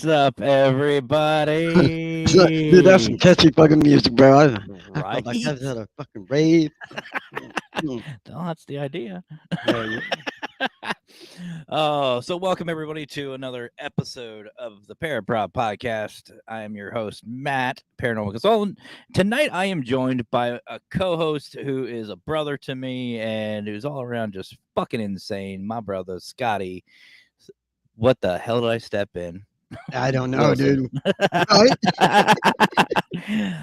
What's up, everybody? Dude, that's some catchy fucking music, bro. I Right? felt like I was at a fucking rave. Mm, No, that's the idea. Hell yeah. So welcome everybody to another episode of the Para-Prob podcast. I am your host, Matt, paranormal consultant. Tonight, I am joined by a co-host who is a brother to me and who's all around just fucking insane. My brother, Scotty. What the hell did I step in? I don't know, Wilson. dude. Right?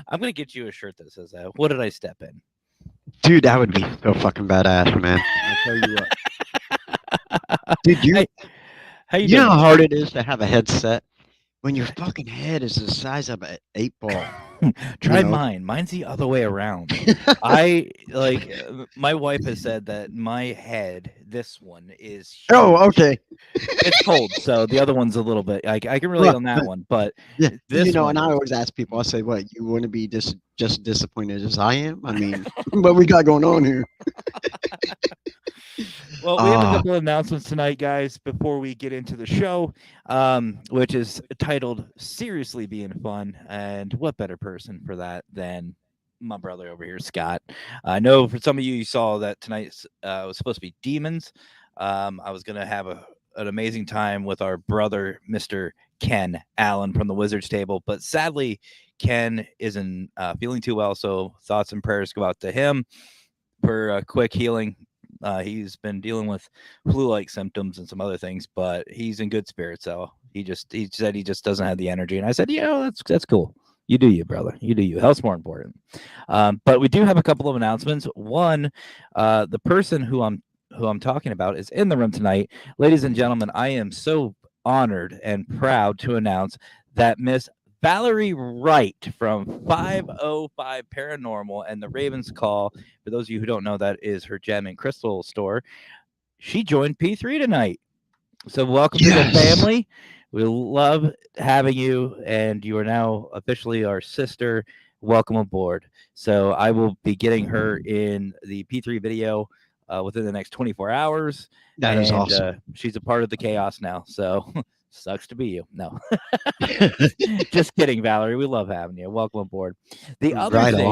I'm gonna get you a shirt that says that. What did I step in? Dude, that would be so fucking badass, man. I'll tell you what. Dude, Hey, how you you know doing? how hard it is to have a headset when your fucking head is the size of an 8 ball. Try know? mine. Mine's the other way around. I like my wife has said that my head, this one is huge. Oh, okay. It's cold, so the other one's a little bit. I can relate Look, on that one, but yeah, this one and I is. always ask people, I say, what, you want to be just disappointed as I am? I mean, what we got going on here? Well, we have a Ah, couple of announcements tonight, guys, before we get into the show, which is titled Seriously Being Fun. And what better person for that than my brother over here, Scott? I know for some of you, you saw that tonight was supposed to be Demons. I was going to have an amazing time with our brother, Mr. Ken Allen from the Wizards table. But sadly, Ken isn't feeling too well. So thoughts and prayers go out to him for quick healing. He's been dealing with flu-like symptoms and some other things, but he's in good spirits. So he said he just doesn't have the energy, and I said, that's cool. You do you, brother. You do you. Health's more important. But we do have a couple of announcements. One, the person who I'm talking about is in the room tonight, ladies and gentlemen. I am so honored and proud to announce that Miss Valerie Wright from 505 Paranormal and the Ravens Call. For those of you who don't know, that is her gem and crystal store. She joined P3 tonight. So welcome to the family. We love having you, and you are now officially our sister. Welcome aboard. So I will be getting her in the P3 video within the next 24 hours. that is awesome. She's a part of the chaos now. So sucks to be you. No. Just kidding, Valerie. We love having you. Welcome aboard. The other Right thing,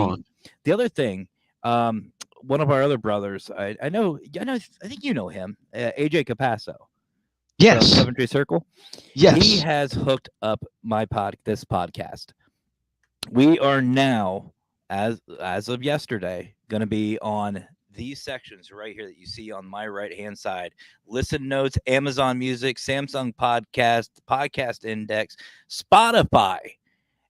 on. one of our other brothers, I think you know him, AJ Capasso from Yes. Coventry Circle. He Yes. has hooked up this podcast. We are now, as of yesterday, going to be on these sections right here that you see on my right hand side: Listen Notes, Amazon Music, Samsung Podcast Index, Spotify,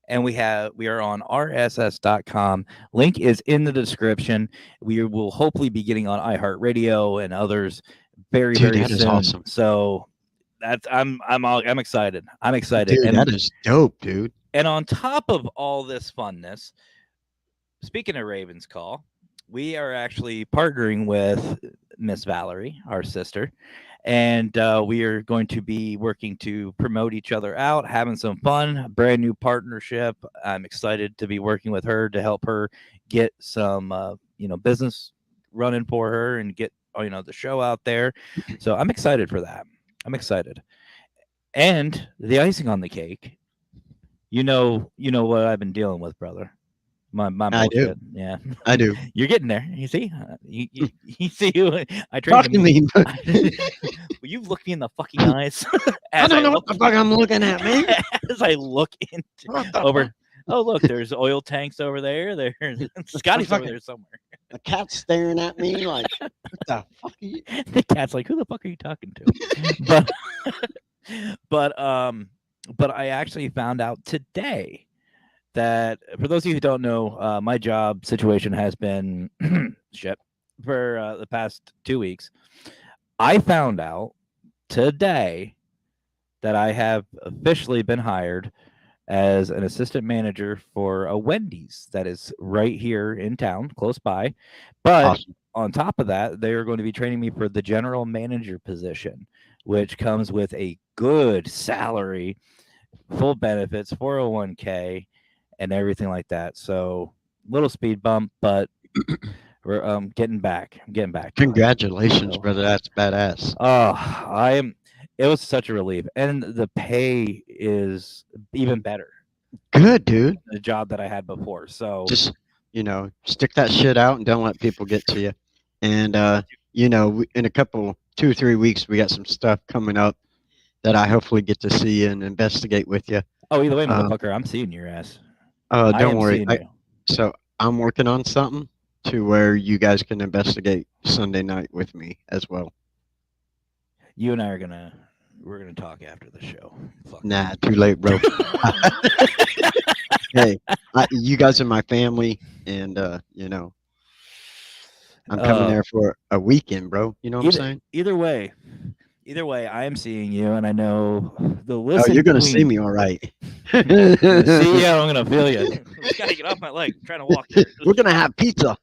and we are on rss.com. Link is in the description. We will hopefully be getting on iHeartRadio and others very Dude, very that is soon. awesome. So that's I'm excited. I'm excited. Dude, and that is dope, dude. and on top of all this funness, speaking of Ravens Call, we are actually partnering with Miss Valerie, our sister, and we are going to be working to promote each other out, having some fun, brand new partnership. I'm excited to be working with her to help her get some, business running for her and get, the show out there. So I'm excited for that. I'm excited. And the icing on the cake, you know what I've been dealing with, brother. My I do. bullshit. Yeah. I do. You're getting there. You see? You see who I Talk trained to him. me. Will you look me in the fucking eyes I don't know what the fuck I'm looking at, man. as I look into What the over? fuck? Oh, look, there's oil tanks over there. There's Scotty's over fucking- there somewhere. The cat's staring at me like, what the fuck are you? The cat's like, who the fuck are you talking to? But I actually found out today that, for those of you who don't know, my job situation has been shit for the past 2 weeks. I found out today that I have officially been hired as an assistant manager for a Wendy's that is right here in town, close by. But Awesome. on top of that, they are going to be training me for the general manager position, which comes with a good salary, full benefits, 401k, and everything like that. So little speed bump, but we're getting back. I'm getting back. Congratulations, brother. That's badass. I am. It was such a relief, and the pay is even better Good, dude. than the job that I had before. So Just stick that shit out and don't let people get to you. And in a couple 2 or 3 weeks, we got some stuff coming up that I hopefully get to see and investigate with you. oh, either way, Um, motherfucker, I'm seeing your ass. I don't am worry. seeing you. So I'm working on something to where you guys can investigate Sunday night with me as well. You and I we're gonna talk after the show. Fuck. Nah, too late, bro. Hey, you guys are my family, and I'm coming there for a weekend, bro. You know what I'm saying? Either way, I am seeing you, and I know the Oh, listen. you're gonna queen. see me, all right. See you, I'm gonna feel you. Gotta get off my leg. I'm trying to walk here. We're gonna have pizza.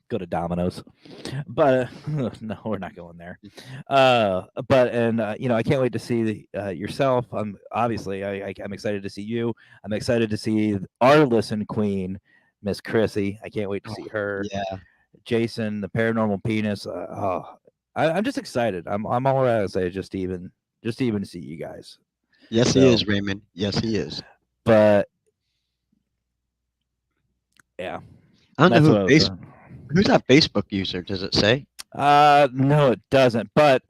Go to Domino's, but no, we're not going there. But I can't wait to see yourself. I'm obviously I'm excited to see you. I'm excited to see our listen queen, Miss Chrissy. I can't wait to see her. Yeah. Jason, the paranormal penis. I'm just excited. I'm all I gotta say, just to even see you guys. Yes, he is, Raymond. Yes, he is. But yeah, I don't know who's that Facebook user. Does it say? No, it doesn't. But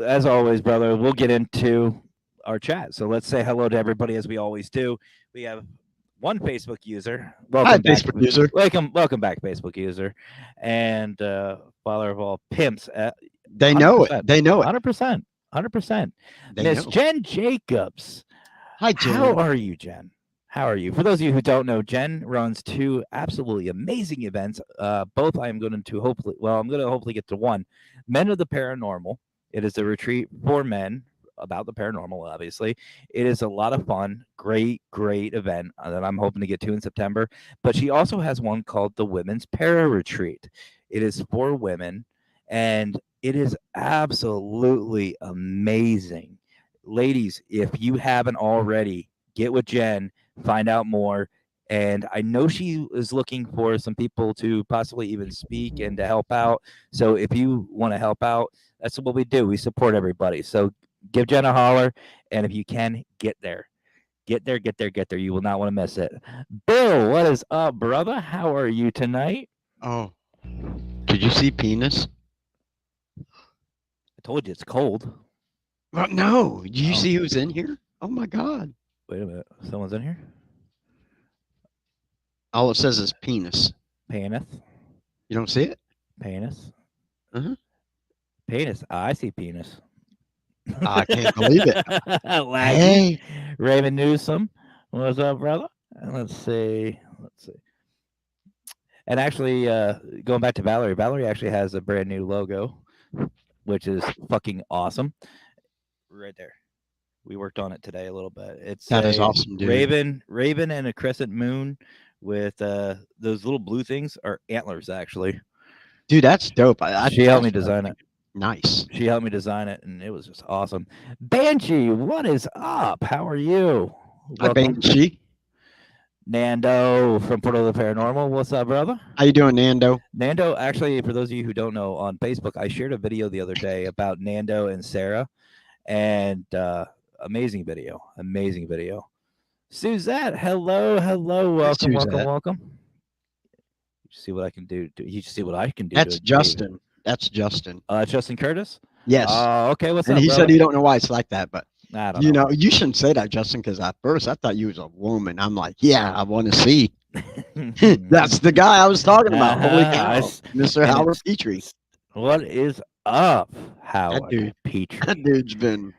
as always, brother, we'll get into our chat. So let's say hello to everybody as we always do. We have one Facebook user. Welcome back, Facebook user. Welcome back, Facebook user, and father of all pimps. They know it. They know it. 100%. 100%. Miss Jen Jacobs. Hi, Jen. How are you, Jen? How are you? For those of you who don't know, Jen runs 2 absolutely amazing events. Both I'm going to hopefully get to one. Men of the Paranormal. It is a retreat for men about the paranormal, obviously. It is a lot of fun. Great event that I'm hoping to get to in September. But she also has one called the Women's Para-Retreat. It is for women, and it is absolutely amazing. Ladies, if you haven't already, get with Jen. Find out more. And I know she is looking for some people to possibly even speak and to help out. So if you want to help out, that's what we do. We support everybody. So give Jen a holler. And if you can, get there. Get there. You will not want to miss it. Bill, what is up, brother? How are you tonight? Oh, did you see penis? I told you it's cold. No. Do you see who's in here? Oh, my God. Wait a minute. Someone's in here? All it says is penis. Penis. You don't see it? Penis. Uh-huh. Penis. I see penis. I can't believe it. Hey. Raven Newsom. What's up, brother? Let's see. And actually, going back to Valerie, Valerie actually has a brand new logo, which is fucking awesome. Right there. We worked on it today a little bit. That is awesome, dude. Raven and a crescent moon with those little blue things are antlers, actually. Dude, that's dope. She helped me design it. Nice. She helped me design it, and it was just awesome. Banshee, what is up? How are you? Hi, Banshee. Nando from Portal of the Paranormal. What's up, brother? How you doing, Nando? Nando, actually, for those of you who don't know, on Facebook, I shared a video the other day about Nando and Sarah, and amazing video. Suzette, hello. Welcome. You see what I can do. You see what I can do. That's Justin. Justin Curtis? Yes. Okay, what's up, And he brother? said he don't know why it's like that, but I don't know. You shouldn't say that, Justin, because at first I thought you was a woman. I'm like, yeah, I want to see. That's the guy I was talking about. Holy cow. Mr. Howard Petrie. What is up, Howard Petrie? That dude's been...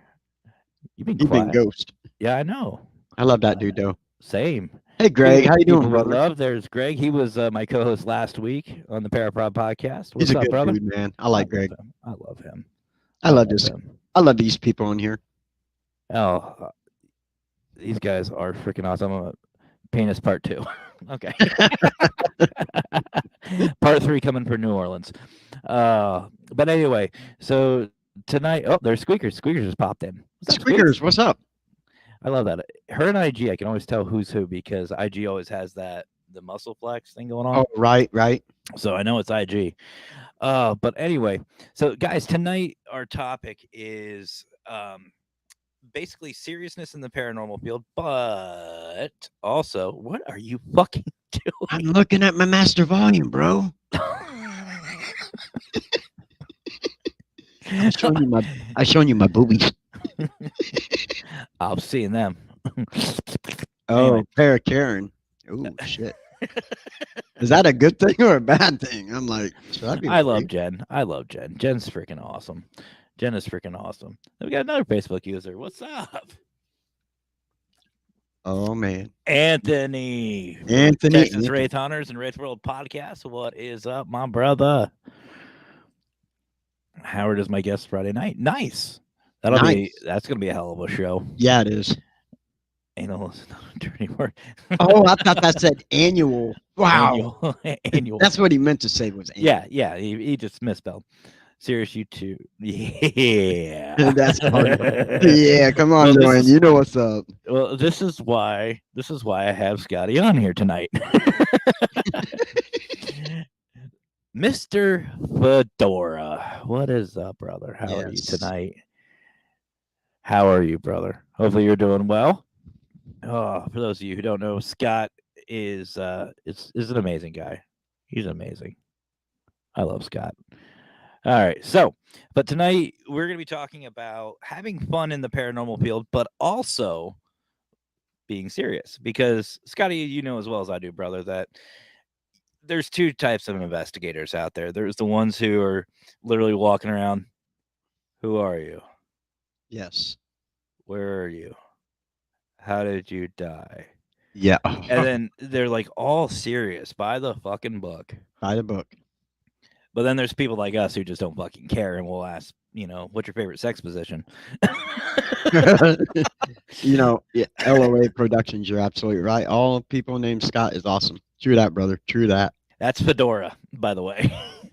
You've been quiet. Been ghost. Yeah, I know. I love that dude, though. Same. Hey, Greg. How you doing, brother? Love. There's Greg. He was my co-host last week on the Para-Prob podcast. He's a good dude, man. I like Greg. I love him. I love these people on here. Oh, these guys are freaking awesome. Penis part 2. Okay. Part 3 coming for New Orleans. But anyway, so tonight, there's Squeakers. Squeakers just popped in. Squeakers, what's up? I love that. Her and IG, I can always tell who's who because IG always has the muscle flex thing going on. Oh, right. So I know it's IG. But anyway, so guys, tonight our topic is basically seriousness in the paranormal field, but also what are you fucking I'm looking at my master volume, bro. I'm showing you my I'm showing you my boobies. I'm seeing them. Anyway, Oh, Para Karen. Oh shit. Is that a good thing or a bad thing? I'm like, should I be I love worried? Jen. I love Jen. Jen's freaking awesome. Jen is freaking awesome. Then we got another Facebook user. What's up? Oh man. Anthony from Anthony. Texas Wraith Hunters and Wraith World Podcast. What is up, my brother? Howard is my guest Friday night. Nice. That's gonna be a hell of a show. Yeah, it is. Anal is not a dirty word. Oh, I thought that said annual. Wow. Annual. That's what he meant to say was annual. Yeah. He just misspelled. Serious you too. Yeah. That's hard. Yeah, come on, Well, Joanne. You know what's up. Well, this is why I have Scotty on here tonight. Mr. Fedora. What is up, brother? How are you Yes. tonight? How are you, brother? Hopefully you're doing well. Oh, for those of you who don't know, Scott is an amazing guy. He's amazing. I love Scott. All right. So, but tonight we're going to be talking about having fun in the paranormal field, but also being serious. Because, Scotty, you know as well as I do, brother, that there's two types of investigators out there. There's the ones who are literally walking around. Who are you? Yes. Where are you? How did you die? Yeah. And then they're like all serious by the fucking book. By the book. But then there's people like us who just don't fucking care and will ask, what's your favorite sex position? Yeah, LOA Productions, you're absolutely right. All people named Scott is awesome. True that, brother. True that. That's Fedora, by the way.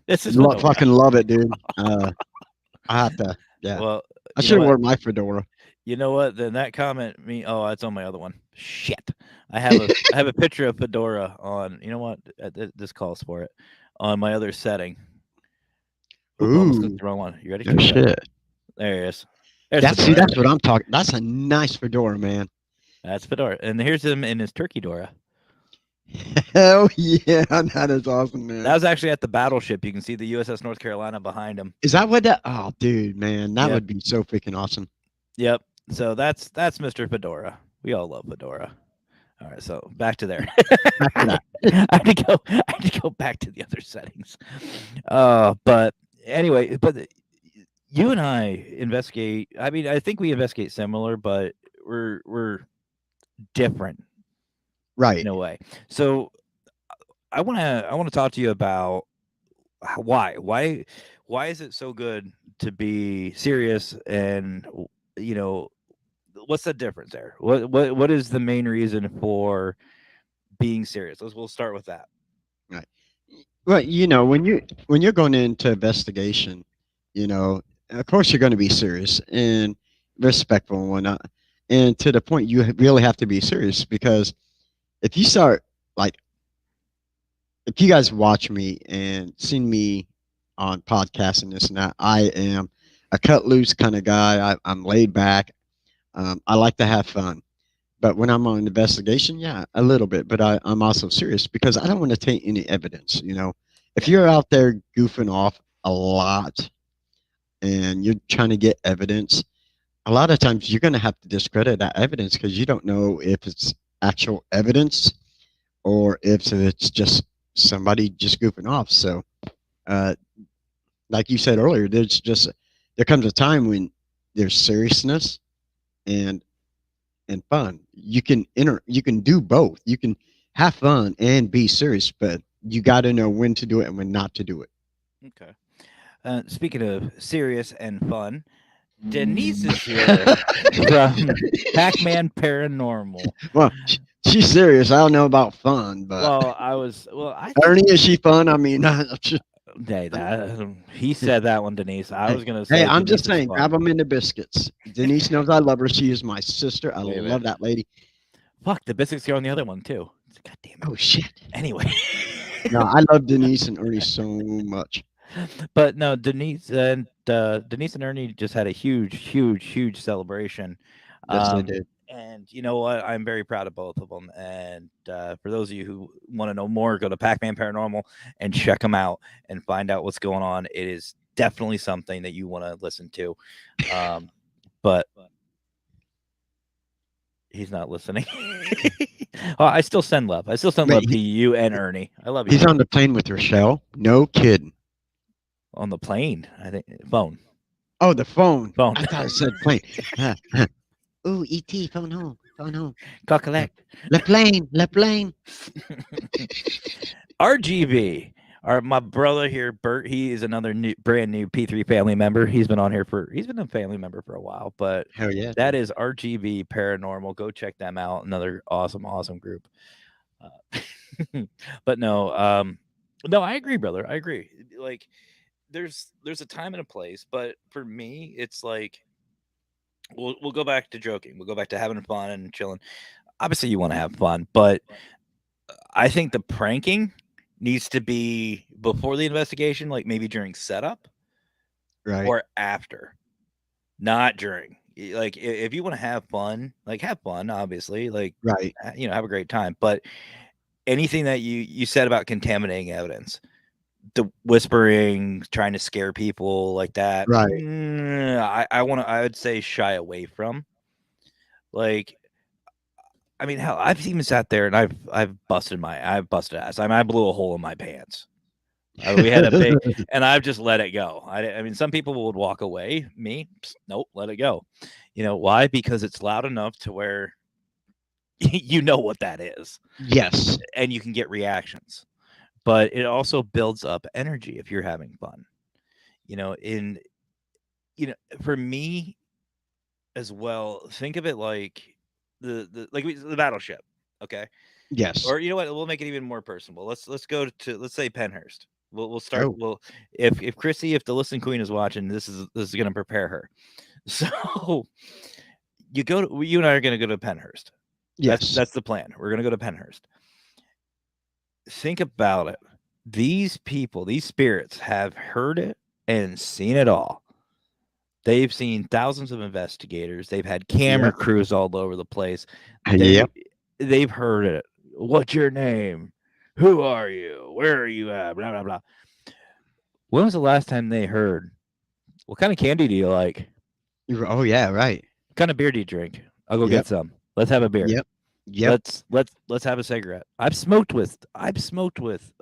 This is Fucking love it, dude. I have to. Yeah. Well, I should have worn my fedora. You know what? Then that comment that's on my other one. Shit. I have a picture of Fedora on. You know what? This calls for it on my other setting. Ooh, almost clicked the wrong one. You ready? Oh, shit. There he is. That's what I'm talking. That's a nice fedora, man. That's Fedora, and here's him in his turkey Dora. Hell yeah, that is awesome, man. That was actually at the battleship. You can see the USS North Carolina behind him. Is that what that? Oh, dude, man, that would be so freaking awesome. Yep. So that's Mr. Fedora. We all love Fedora. All right, so back to there. Back to that. I had to go back to the other settings. But anyway, you and I investigate. I mean, I think we investigate similar, but we're different, right? In a way. So I want to talk to you about why is it so good to be serious, and what's the difference there? What is the main reason for being serious? We'll start with that. Right. Well, when you're going into investigation, of course you're going to be serious and respectful and whatnot, and to the point you really have to be serious, because if you start if you guys watch me and seen me on podcasts and this and that, I am a cut loose kind of guy. I'm laid back. I like to have fun. But when I'm on investigation, yeah, a little bit. But I'm also serious because I don't want to take any evidence. If you're out there goofing off a lot and you're trying to get evidence, a lot of times you're going to have to discredit that evidence because you don't know if it's actual evidence or if it's just somebody just goofing off. So, like you said earlier, there comes a time when there's seriousness and fun. You can do both. You can have fun and be serious, but you got to know when to do it and when not to do it. Okay. Speaking of serious and fun, Denise is here from Pac-Man Paranormal. Well, she's serious. I don't know about fun, but Ernie, is she fun? I mean, he said that one, Denise. I was gonna say. Hey, I'm just saying, grab them into biscuits. Denise knows I love her. She is my sister. I love that lady. Fuck, the biscuits go on the other one too. God damn it. Oh shit. Anyway. No, I love Denise and Ernie so much. But no, Denise and Ernie just had a huge celebration. Yes, they Um, did. and you know what? I'm very proud of both of them. And for those of you who want to know more, go to Pac-Man Paranormal and check them out and find out what's going on. It is definitely something that you want to listen to. But he's not listening. Well, I still send love. I still send Wait, love to you and Ernie. I love you he's on the plane with Rochelle. No kidding. on the plane. I think phone, Oh, the phone. phone. I thought it said plane. Huh, huh. Ooh, ET, phone home, phone home. Call Uh, collect. Le plane, le plane. RGB. My brother here, Bert. He is another brand new P3 family member. He's been a family member for a while, but Hell yeah, that dude. is RGB Paranormal. Go check them out. Another awesome group. Uh, but no, no, I agree, brother. I agree. Like, there's a time and a place, but for me, it's like we'll go back to joking. We'll go back to having fun and chilling. Obviously, you want to have fun, but I think the pranking needs to be before the investigation, like maybe during setup Right, or after, not during. Like if you want to have fun, like have fun, obviously, like right, have a great time. But anything that you said about contaminating evidence, the whispering, trying to scare people like that, right. I would say shy away from. Like, I mean, hell, I've even sat there and I've busted ass. I mean, I blew a hole in my pants. We had a big, and I've just let it go. I mean, some people would walk away. Me, nope, let it go. You know why? Because it's loud enough to where you know what that is, Yes, and you can get reactions. But it also builds up energy if you're having fun. You know, in for me as well, think of it like the battleship. Okay, yes. or you know what? We'll make it even more personal. Let's go to let's say Penhurst. We'll start. Oh, Well, if Chrissy, if the listening queen is watching, this is going to prepare her. So you and I are going to go to Penhurst. yes. That's the plan. We're going to go to Penhurst. Think about it. These people, these spirits, have heard it and seen it all. They've seen thousands of investigators. They've had camera Yep, crews all over the place. They yep. they've heard it. What's your name? Who are you? Where are you at? Blah blah blah. When was the last time they heard? What kind of candy do you like? Oh, yeah, right. What kind of beer do you drink? I'll go Yep, get some. Let's have a beer. yep, yep. Let's have a cigarette. I've smoked with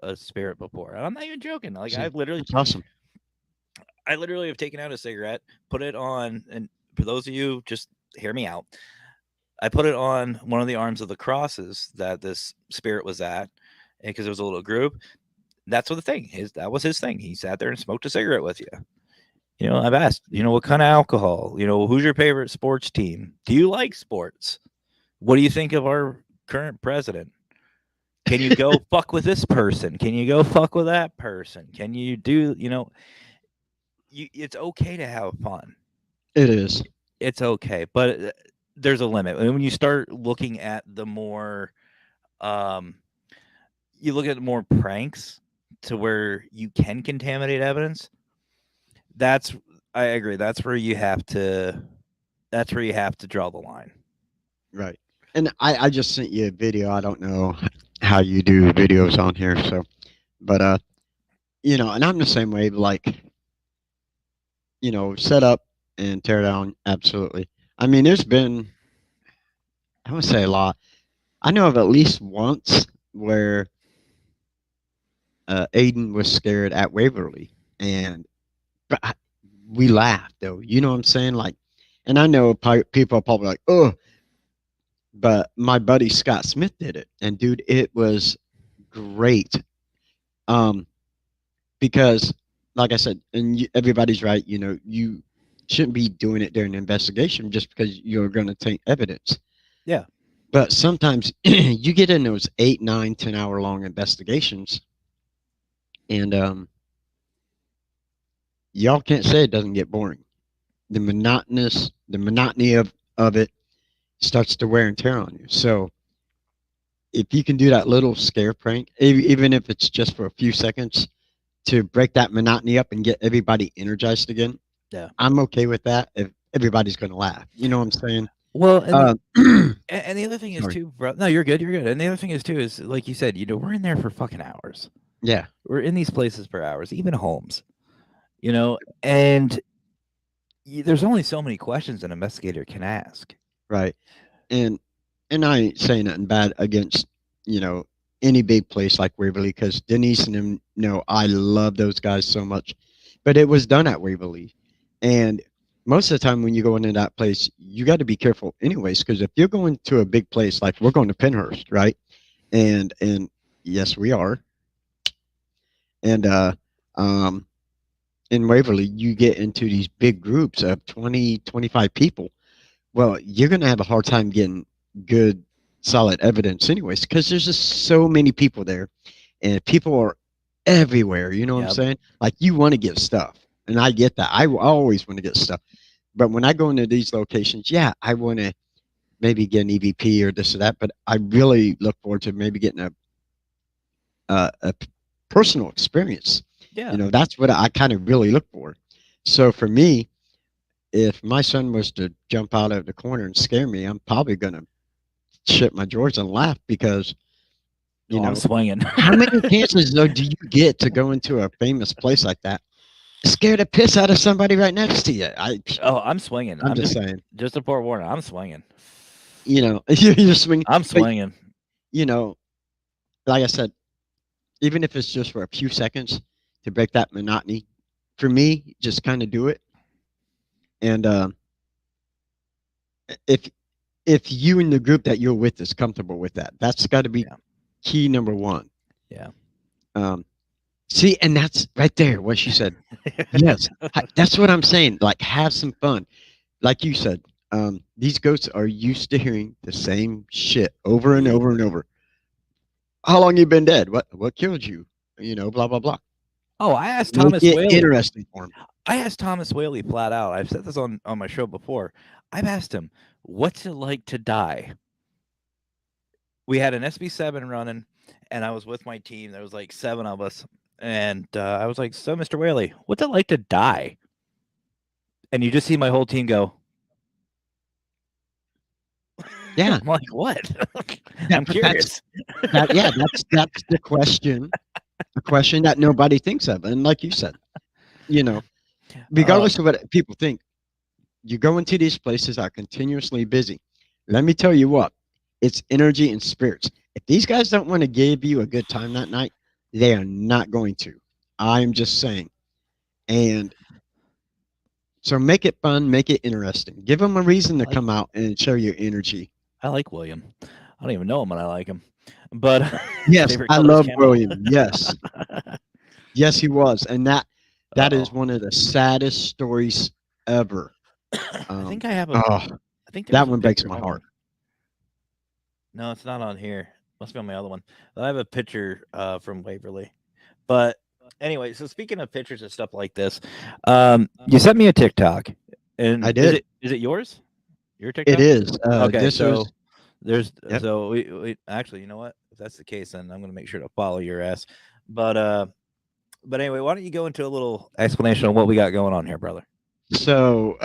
a spirit before. And I'm not even joking. Like See, that's awesome. I literally have taken out a cigarette, put it on, and for those of you, just hear me out. I put it on one of the arms of the crosses that this spirit was at, because it was a little group. That's what the thing is. That was his thing. He sat there and smoked a cigarette with you. You know, I've asked, what kind of alcohol? Who's your favorite sports team? Do you like sports? What do you think of our current president? Can you go fuck with this person? Can you go fuck with that person? Can you do, it's okay to have fun. It is. It's okay, but there's a limit. And when you start looking at the more, um, you look at more pranks to where you can contaminate evidence. That's, I agree. That's where you have to draw the line. Right. And I just sent you a video. I don't know how you do videos on here, so but and I'm the same way, like, set up and tear down, absolutely. I mean, there's been, I would say, a lot. I know of at least once where Aiden was scared at Waverly, and but we laughed though. You know what I'm saying? Like, and I know people are probably like, "Oh," but my buddy Scott Smith did it, and dude, it was great. Um, because, like I said, and everybody's right. You shouldn't be doing it during an investigation just because you're going to take evidence. Yeah. But sometimes you get in those 8, 9, 10 hour long investigations, and y'all can't say it doesn't get boring. The monotony of it starts to wear and tear on you. So if you can do that little scare prank, even if it's just for a few seconds, to break that monotony up and get everybody energized again, Yeah. I'm okay with that if everybody's going to laugh. You know what I'm saying? Well, and the Uh, and the other thing is sorry. too, bro. No, you're good. You're good. And the other thing is too is like you said, we're in there for fucking hours. Yeah. We're in these places for hours, even homes. And there's only so many questions an investigator can ask. Right. And I ain't saying nothing bad against you know any big place like Waverly because Denise and him know I love those guys so much, but it was done at Waverly, and most of the time when you go into that place, you got to be careful anyways because if you're going to a big place like we're going to Penhurst, right? And yes, we are, and um, in Waverly, you get into these big groups of 20, 25 people. Well, you're going to have a hard time getting good, solid evidence, anyways, because there's just so many people there, and people are everywhere. You know what I'm Yep. saying? Like you want to get stuff, and I get that. I always want to get stuff, but when I go into these locations, yeah, I want to maybe get an EVP or this or that, but I really look forward to maybe getting a personal experience. Yeah. That's what I kind of really look for. So for me, if my son was to jump out of the corner and scare me, I'm probably gonna shit my drawers and laugh because you Oh, I'm know swinging. how many chances though do you get to go into a famous place like that, scare the piss out of somebody right next to you? Oh, I'm swinging. I'm just saying, Just a forewarning. I'm swinging. you're swinging, I'm but swinging. you know, like I said, even if it's just for a few seconds to break that monotony, for me, just kind of do it. And if you and the group that you're with is comfortable with that, that's got to be Yeah. key number one. Yeah. Um, See, and that's right there what she said. Yes, that's what I'm saying. Like, have some fun. Like you said, these goats are used to hearing the same shit over and over and over. How long you been dead? What killed you? Blah blah blah. Oh, I asked Make Thomas it Whaley. interesting for them. I asked Thomas Whaley flat out. I've said this on my show before. I've asked him, "What's it like to die?" We had an SB7 running, and I was with my team. There was like 7 of us, and I was like, "So, Mr. Whaley, what's it like to die?" And you just see my whole team go. Yeah, I'm like, "What?" I'm but that's curious. that. Yeah, that's the question. A question that nobody thinks of, and like you said, you know, Uh, regardless of what people think, you go into these places are continuously busy. Let me tell you what, it's energy and spirits. If these guys don't want to give you a good time that night, they are not going to. I'm just saying. And so make it fun, make it interesting. Give them a reason to like come out and show your energy. I like William. I don't even know him, but I like him. But his Yes, favorite I color is love camo. William. Yes. Yes, he was. And that is Uh-oh. one of the saddest stories ever. I Um, think I have a. oh, I think there that was a one breaks picture. my Hold heart. on. No, it's not on here. Must be on my other one. I have a picture from Waverly. But anyway, so speaking of pictures and stuff like this, you sent me a TikTok, I and is did. it yours? Your It TikTok? is. Okay, This so was. there's Yep. so we actually, you know what? If that's the case, then I'm gonna make sure to follow your ass. But anyway, why don't you go into a little explanation on what we got going on here, brother? So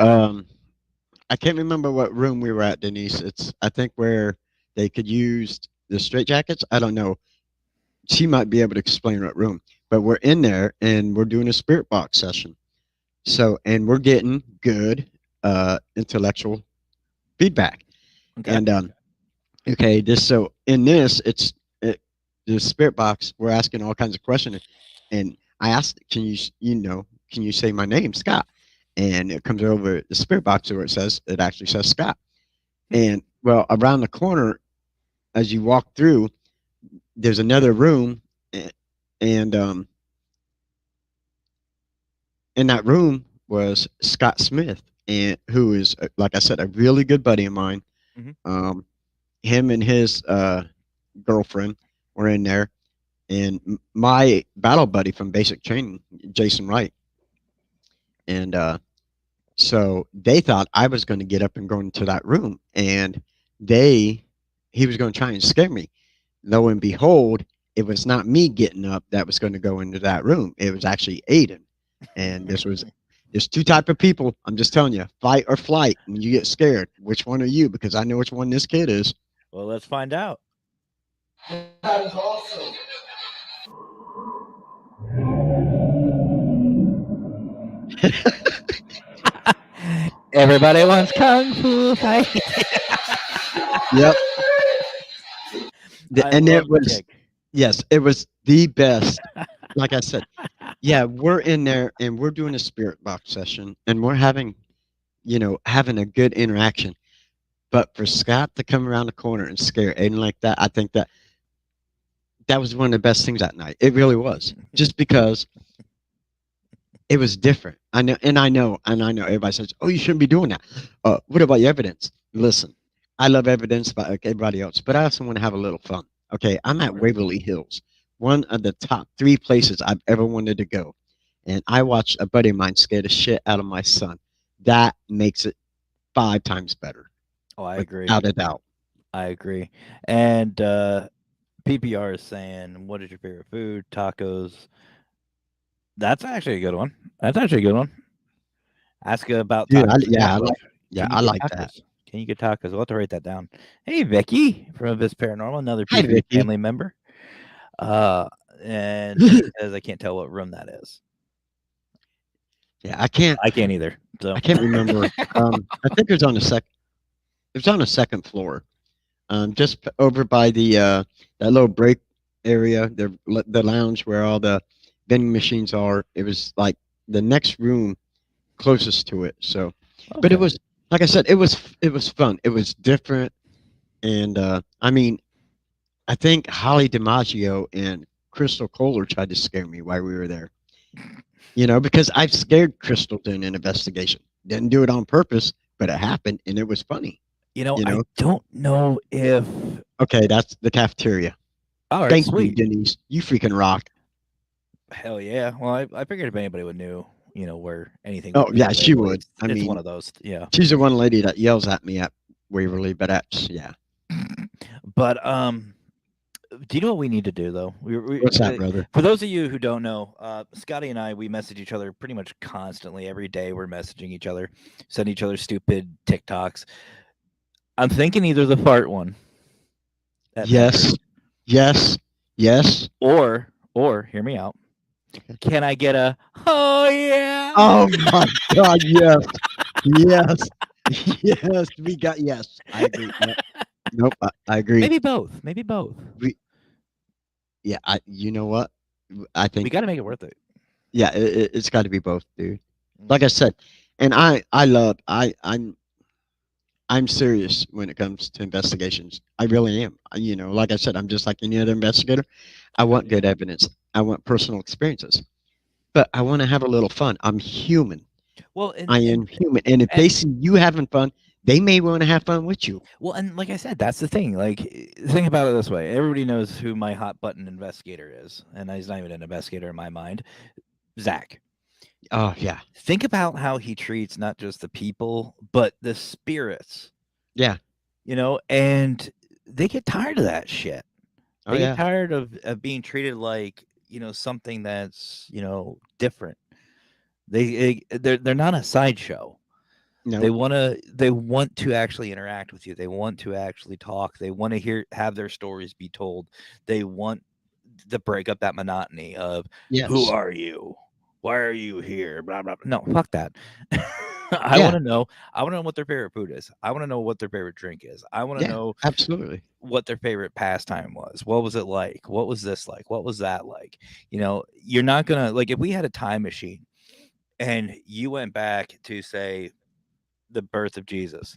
I can't remember what room we were at, Denise. It's I think where they could use the straight jackets. I don't know. She might be able to explain what room, but we're in there and we're doing a spirit box session. So and we're getting good intellectual feedback. Okay. And okay, this so in this the spirit box. We're asking all kinds of questions, and I asked, "Can can you say my name, Scott?" And it comes over the spirit box where it actually says Scott. Hmm. And well, around the corner as you walk through, there's another room, and in that room was Scott Smith, and who is like I said, a really good buddy of mine. Hmm. Um, him and his girlfriend were in there, and my battle buddy from basic training, Jason Wright, and so they thought I was going to get up and go into that room, and he was going to try and scare me. Lo and behold, it was not me getting up that was going to go into that room. It was actually Aiden. And there's two type of people. I'm just telling you, fight or flight. When you get scared, which one are you? Because I know which one this kid is. Well, let's find out. Everybody wants kung fu fight. Yep. I And love it the was, kick. yes, it was the best. Like I said, yeah, we're in there and we're doing a spirit box session and we're having, having a good interaction. But for Scott to come around the corner and scare Aiden like that, I think that was one of the best things that night. It really was. Just because it was different. I know everybody says, "Oh, you shouldn't be doing that." What about your evidence? Listen, I love evidence like everybody else, but I also want to have a little fun. Okay, I'm at Right. Waverly Hills, one of the top three places I've ever wanted to go, and I watched a buddy of mine scare the shit out of my son. That makes it 5 times better, Oh, I agree. without a doubt. I agree. And PPR is saying, "What is your favorite food? Tacos." That's actually a good one. That's actually a good one. Ask about Dude, tacos in chat I bush. like, yeah, Can you I get like that. tacos? Can you get tacos? We'll have to write that down. Hey, Vicky from Abyss Paranormal, another Hi, PPA Vicky. family member. Uh, and she says, I can't tell what room that is. Yeah, I can't. I can't either. So, I can't remember. I think it was on the sec. It was on the second floor. Just over by the that little break area, the lounge where all the vending machines are. It was like the next room closest to it. So, but it okay. was like I said, it was fun. It was different, and I mean, I think Holly DiMaggio and Crystal Kohler tried to scare me while we were there. Because I've scared Crystal during an investigation. Didn't do it on purpose, but it happened, and it was funny. You I know. don't know if. Okay, that's the cafeteria. All right, Thank you, sweet. Denise. You freaking rock. Hell yeah. Well, I figured if anybody would knew, where anything Oh would be yeah, at she Waverly, would. it's one of those. Yeah. She's the one lady that yells at me at Waverly, but that's yeah. But do you know what we need to do though? What's that, brother? For those of you who don't know, Scotty and I we message each other pretty much constantly every day. We're messaging each other, sending each other stupid TikToks. I'm thinking either the fart one at Yes, Menders, yes, yes. or hear me out. Can I get a oh yeah? Oh my God, yes, yes, yes. We got yes. I agree. Yep. Nope, I agree. Maybe both. Maybe both. We yeah. You know what? I We think got to make it worth it. yeah. It's got to be both, dude. Like I Mm. said, and I love I'm serious when it comes to investigations. I really am. Like I said, I'm just like any other investigator. I Hell want yeah. good evidence. I want personal experiences, but I want to have a little fun. I'm human. Well, I am human. And if they and see you having fun, they may want to have fun with you. well, and like I said, that's the thing. Like, think about it this way: everybody knows who my hot button investigator is, and he's not even an investigator in my mind. Zach. Oh, yeah. Think about how he treats not just the people, but the spirits. Yeah. And they get tired of that shit. Oh, They get yeah. tired of being treated like something that's different. They're not a sideshow. Nope. They want to actually interact with you. They want to actually talk. They want to have their stories be told. They want to break up that monotony of who Yes. are you? Why are you here? Blah blah. No, fuck that. I want Yeah. to know. I want to know what their favorite food is. I want to know what their favorite drink is. I want to Yeah. know Absolutely. what their favorite pastime was. What was it like? What was this like? What was that like? You're not gonna like if we had a time machine and you went back to say the birth of Jesus.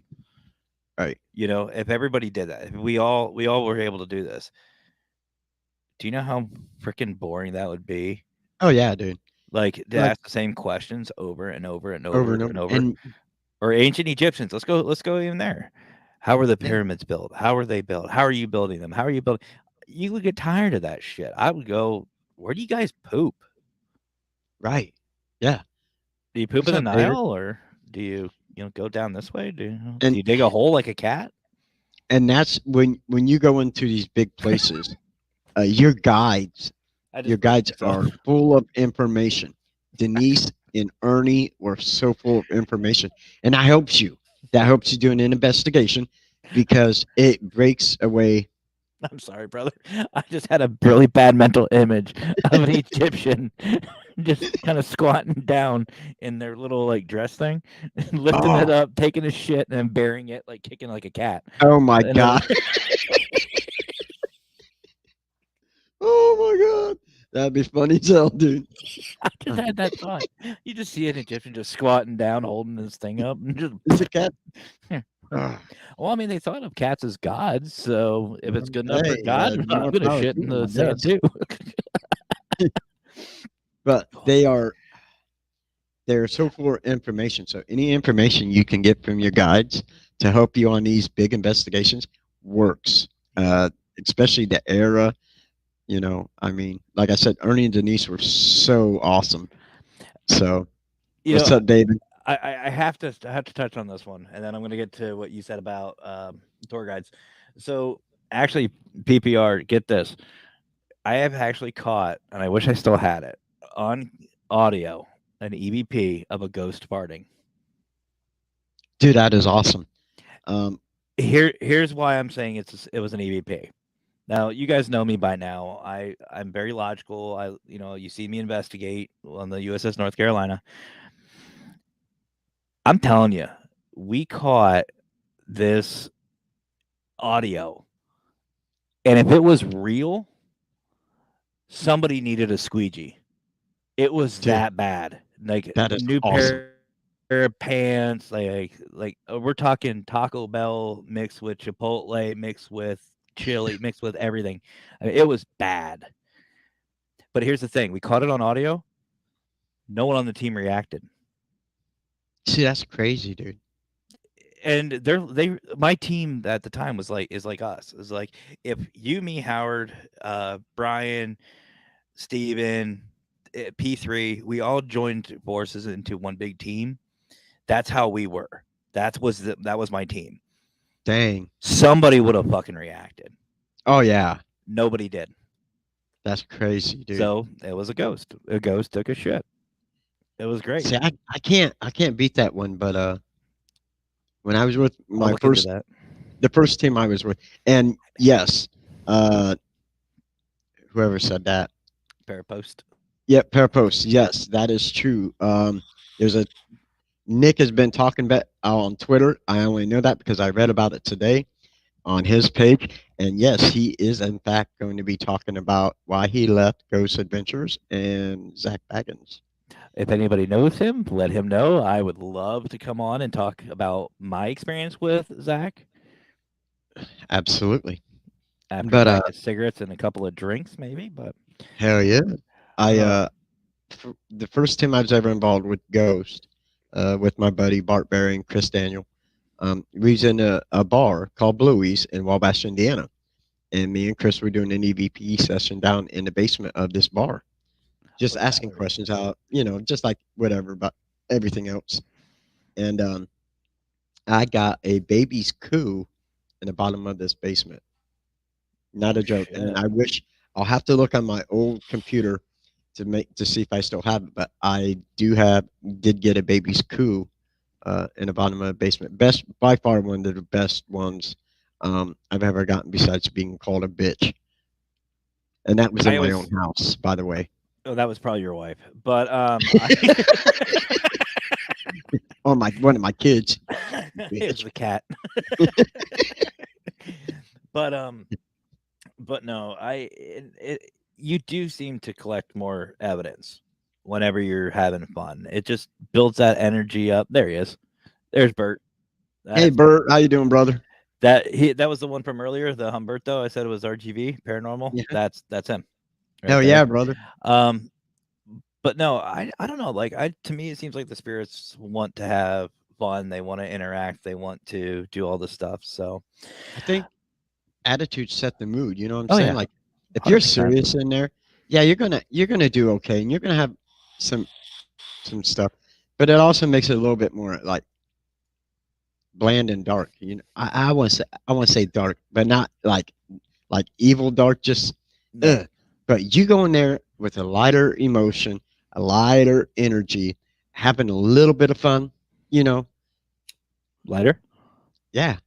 Right. If everybody did that, if we all were able to do this, do you know how freaking boring that would be? Oh, yeah, dude. Like to Like ask the same questions over and over and over over and over. and over. And Or ancient Egyptians. Let's go even there. How were the yeah. pyramids built? How were they built? How are you building them? How are you building? You would get tired of that shit. I would go, where do you guys poop? Right. Yeah. Do you poop What's in the up, Vader? Nile or do you go down this way? Do And you dig a hole like a cat? and that's when you go into these big places. Your guides, I your just burped guides myself. are full of information. Denise and Ernie were so full of information, and that helps you. That helps you doing an investigation because it breaks away. I'm sorry, brother. I just had a really bad mental image of an Egyptian just kind of squatting down in their little like dress thing, lifting it Oh, up, taking a shit, and then burying it, like kicking like a cat. oh my And then god! Oh my god! That'd be funny as hell, dude. I just had that thought. You just see an Egyptian just squatting down, holding this thing up, and just. It's a cat. Ah, Well, I mean, they thought of cats as gods, so if it's good enough for hey, God, I'm more gonna power shit to in the them, I sand guess. too. But they're so full of information. So any information you can get from your guides to help you on these big investigations works. Yep. Especially the era. I mean, like I said, Ernie and Denise were so awesome. So You what's know, up, David? I have to touch on this one, and then I'm gonna get to what you said about tour guides. So actually, PPR, get this. I have actually caught, and I wish I still had it on audio, an EVP of a ghost farting. Dude, that is awesome. Um, Here's why I'm saying it was an EVP. Now you guys know me by now. I'm very logical. You see me investigate on the USS North Carolina. I'm telling you, we caught this audio, and if it was real, somebody needed a squeegee. It was dude, that bad. Like that is new awesome. pair of pants, like we're talking Taco Bell mixed with Chipotle, mixed with chili, mixed with everything. I mean, it was bad. But here's the thing: we caught it on audio. No one on the team reacted. See, that's crazy, dude. And my team at the time was like is like us. Is like if you, me, Howard, Brian, Steven, P3, we all joined forces into one big team. That's how we were. That was my team. Dang. Somebody would have fucking reacted. Oh yeah, Nobody did. that's crazy, dude. So it was a ghost. A ghost took a shit. It was great. See, I can't beat that one. But when I was with I'll my look into first, that. the first team I was with, and yes, uh, whoever said that. Parapost. Yep, Parapost. Yes, that is true. There's a Nick has been talking about on Twitter. I only know that because I read about it today on his page. And yes, he is in fact going to be talking about why he left Ghost Adventures and Zach Baggins. If anybody knows him, let him know. I would love to come on and talk about my experience with Zach Absolutely. after a But pack of cigarettes and a couple of drinks, maybe. But hell yeah. I uh, the first time I was ever involved with Ghost, with my buddy Bart Berry and Chris Daniel. We was in a bar called Bluey's in Wabash, Indiana, and me and Chris were doing an EVP session down in the basement of this bar, just what asking battery? questions out, just like whatever about everything else. And I got a baby's coo in the bottom of this basement. Not Oh a joke. And shit! I wish I'll have to look on my old computer to see if I still have it. But I did get a baby's coo in the bottom of the basement. Best by far one of the best ones I've ever gotten besides being called a bitch. And that was in I my own always. house, by the way. Oh, that was probably your wife. But Oh my one of my kids, it's bitch. the cat. but but no, you do seem to collect more evidence whenever you're having fun. It just builds that energy up. There he is. There's Bert. Hey That's Bert. Bert, how you doing, brother? That was the one from earlier, the Humberto. I said it was RGV paranormal. Yeah. That's him right Hell there. yeah, brother. Um, but no, I don't know. Like to me, it seems like the spirits want to have fun. They want to interact. They want to do all this stuff. So, I think attitude set the mood. You know what I'm oh saying? yeah, Like if you're 100%. serious in there, yeah, you're gonna do okay, and you're gonna have some some stuff. But it also makes it a little bit more like bland and dark. I want to say dark, but not like evil dark. Just No. But you go in there with a lighter emotion, a lighter energy, having a little bit of fun, you know, Lighter? yeah,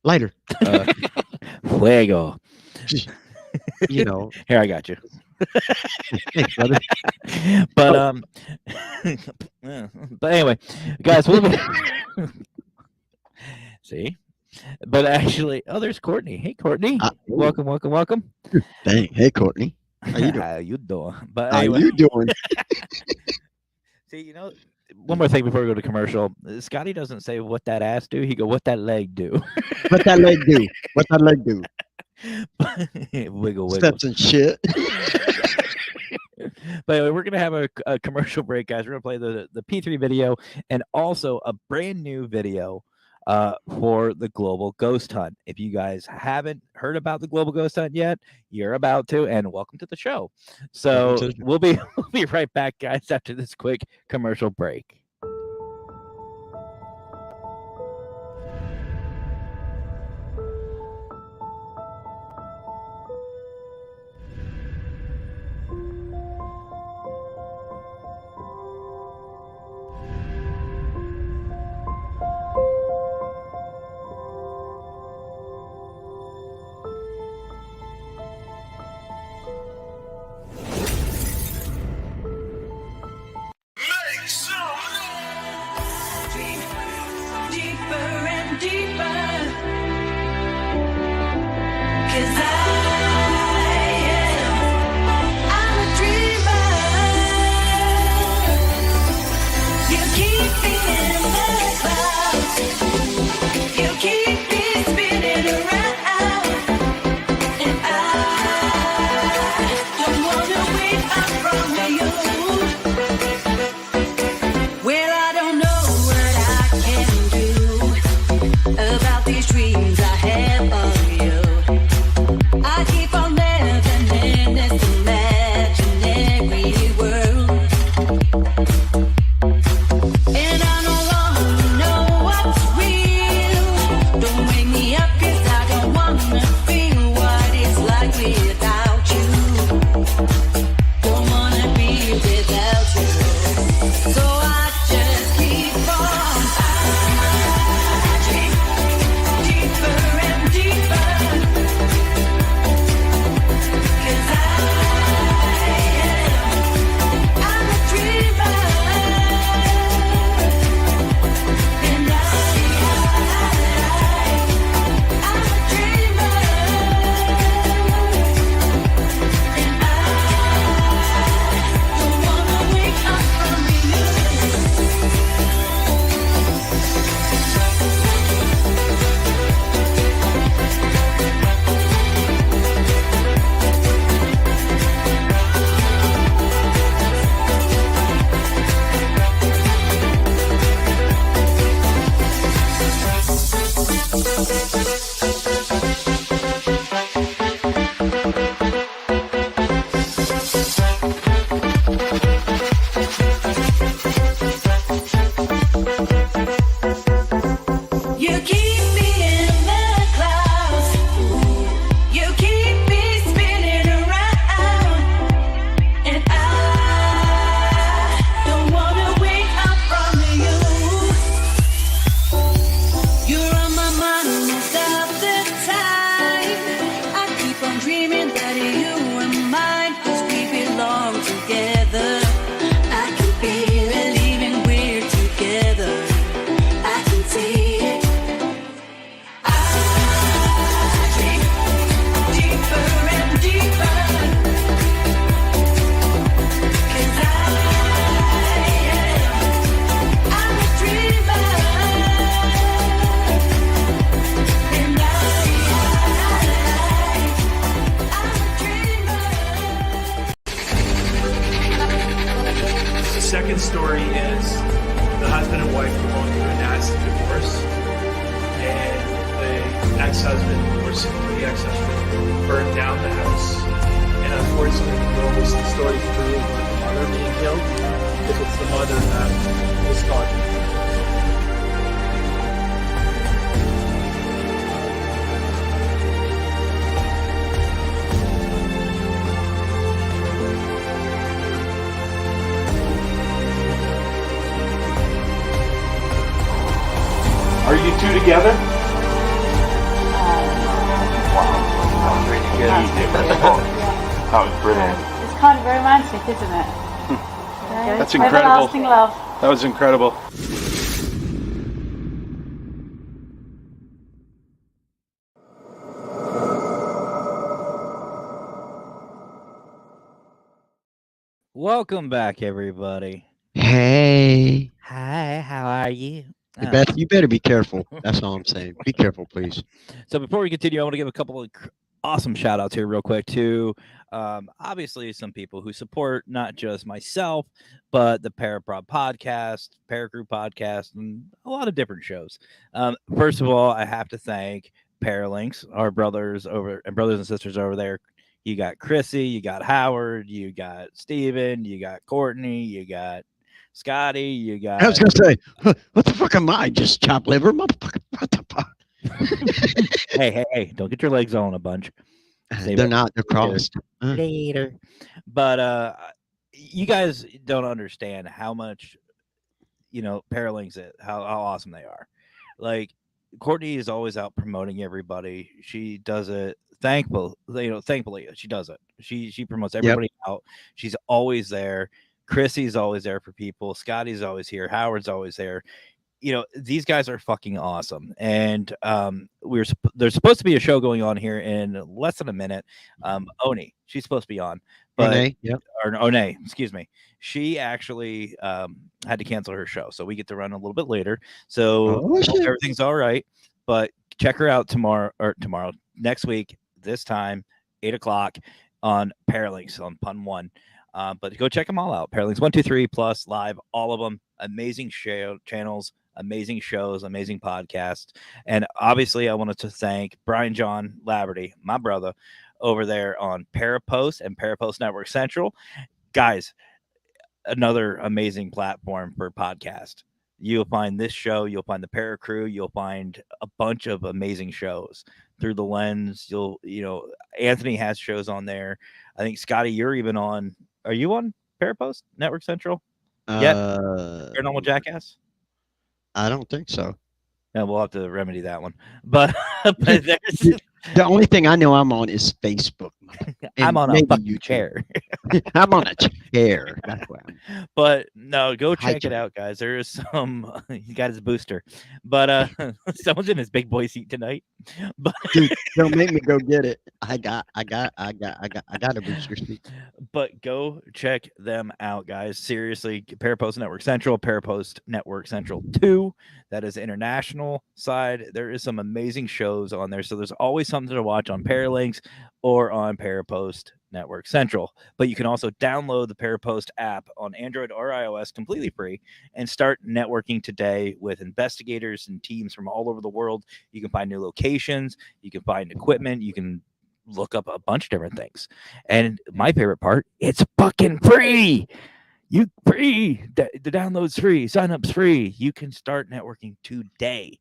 lighter. Uh, Fuego. you know, Here, I got you. thanks, brother. But Oh, but anyway, guys, we'll be see. But actually, oh, there's Courtney. Hey, Courtney. oh, Welcome, welcome, welcome. dang. Hey, Courtney. How you doing? How you doing? But How anyway, you doing? see, one more thing before we go to commercial. Scotty doesn't say what that ass do. He go, what that leg do? What that leg do? What that leg do? Wiggle, wiggle. Steps and shit. But anyway, we're gonna have a commercial break, guys. We're gonna play the P3 video and also a brand new video for the global ghost hunt. If you guys haven't heard about the global ghost hunt yet, you're about to, and welcome to the show. So we'll be right back, guys, after this quick commercial break. second story is the husband and wife were going through a nasty divorce, and the ex-husband, or simply the ex-husband, burned down the house. And unfortunately, the girl was the story through the mother being killed, if it's the mother that was caught. together? That was really good. That was brilliant. It's kind of romantic, isn't it? That's incredible. Everlasting love. That was incredible. Welcome back, everybody. Hey, Hi, how are you? Beth, you better be careful. That's all I'm saying. Be careful, please. So before we continue, I want to give a couple of awesome shout outs here real quick to obviously some people who support not just myself, but the Para-Prob podcast, Para-Group podcast, and a lot of different shows. First of all, I have to thank Paralinks, our brothers and sisters over there. You got Chrissy, you got Howard, you got Steven, you got Courtney, you got Scotty, you got. I was gonna say, what the fuck am I? Just chopped liver, motherfucker. What the fuck? Hey! Don't get your legs on a bunch. They're not. They're crossed. Later. But you guys don't understand how much Paralinks it, how awesome they are. Like Courtney is always out promoting everybody. She does it thankfully she does it. She promotes everybody out. She's always there. Chrissy's always there for people. Scotty's always here. Howard's always there. These guys are fucking awesome. And there's supposed to be a show going on here in less than a minute. Oni, she's supposed to be on. But One, excuse me. She actually had to cancel her show. So we get to run a little bit later. So everything's all right. But check her out next week, this time, 8:00 on Paralinks on Pun 1. But go check them all out. Paralinks 1, 2, 3 plus live, all of them. Amazing channels, amazing shows, amazing podcasts. And obviously, I wanted to thank Brian John Laverty, my brother, over there on Para-Post and Para-Post Network Central. Guys, another amazing platform for podcast. You'll find this show, you'll find the Para Crew, you'll find a bunch of amazing shows through the lens. Anthony has shows on there. I think Scotty, you're even on. Are you on Para-Post Network Central? Paranormal Jackass? I don't think so. No, we'll have to remedy that one. But there's the only thing I know I'm on is Facebook. I'm on a fucking chair. I'm on a chair. That's why. But no, go check it out, guys. There is some. He got his booster, but someone's in his big boy seat tonight. But dude, don't make me go get it. I got a booster seat. But go check them out, guys. Seriously, Para-Post Network Central, Para-Post Network Central 2. That is international side. There is some amazing shows on there, so there's always something to watch on Paralinks or on Para-Post Network Central. But you can also download the Para-Post app on Android or iOS completely free and start networking today with investigators and teams from all over the world. You can find new locations, you can find equipment, you can look up a bunch of different things. And my favorite part, it's fucking free. The download's free, sign up's free. You can start networking today.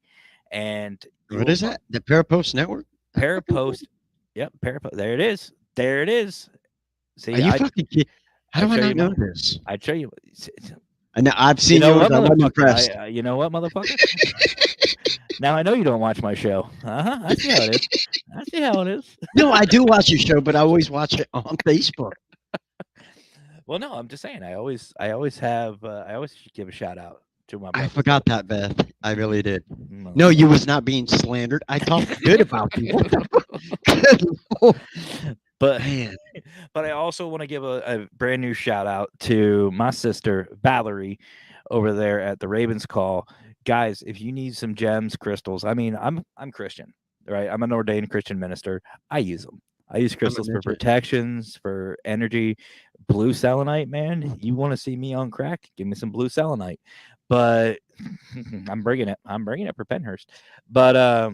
And what is that? The Para-Post Network? Para-Post. Yep, Para-Post. There it is. See, are you fucking kidding? How do I not know this? I'd show you. I know I've seen you. I wasn't impressed. You know what, motherfucker? Now I know you don't watch my show. I see how it is. No, I do watch your show, but I always watch it on Facebook. Well, no, I'm just saying. I always give a shout out to my brother. I forgot that, Beth. I really did. No, you was not being slandered. I talked good about you. But I also want to give a brand new shout out to my sister Valerie over there at the Ravens Call. Guys, if you need some gems, crystals, I mean, I'm Christian, right? I'm an ordained Christian minister. I use them. I use crystals for protections, for energy. Blue selenite, man. You want to see me on crack? Give me some blue selenite. But I'm bringing it for Penhurst. But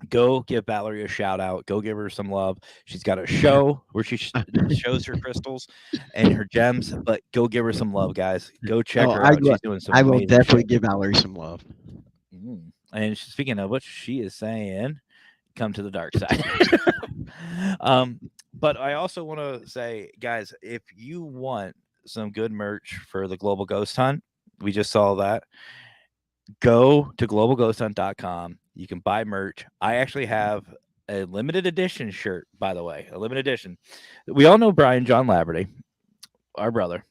go give Valerie a shout out. Go give her some love. She's got a show where she shows her crystals and her gems. But go give her some love, guys. Go check her out. She's doing some. I will definitely give Valerie some love. And speaking of what she is saying, come to the dark side. But I also want to say, guys, if you want some good merch for the Global Ghost Hunt, we just saw that. go to globalghosthunt.com. You can buy merch. I actually have a limited edition shirt, by the way, a limited edition. We all know Brian John Laverty, our brother,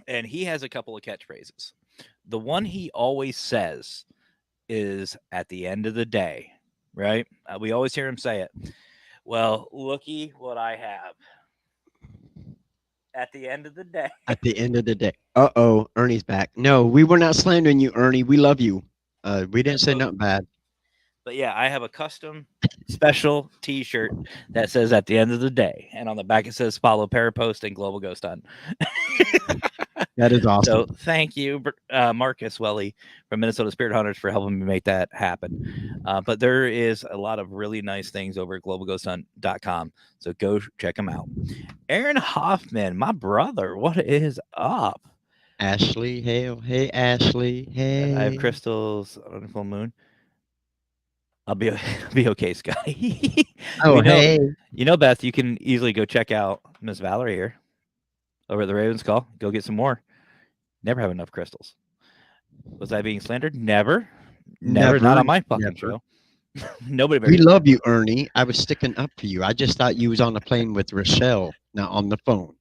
and he has a couple of catchphrases. The one he always says is at the end of the day, right? We always hear him say it. Well, looky what I have. At the end of the day. At the end of the day. Ernie's back. No, we were not slandering you, Ernie. We love you. We didn't say nothing bad. But yeah, I have a custom special T-shirt that says "At the end of the day," and on the back it says "Follow Para-Prob and Global Ghost Hunt." That is awesome. So thank you, Marcus Welly from Minnesota Spirit Hunters, for helping me make that happen. But there is a lot of really nice things over at globalghosthunt.com. So go check them out. Aaron Hoffman, my brother, what is up? Ashley, hey Ashley, hey. I have crystals on the full moon. I'll be okay, Scotty. Hey. You know, Beth, you can easily go check out Miss Valerie here over at the Ravens Call. Go get some more. Never have enough crystals. Was I being slandered? Never. Not on my fucking show. Nobody. We love you, Ernie. I was sticking up for you. I just thought you was on the plane with Rochelle, not on the phone.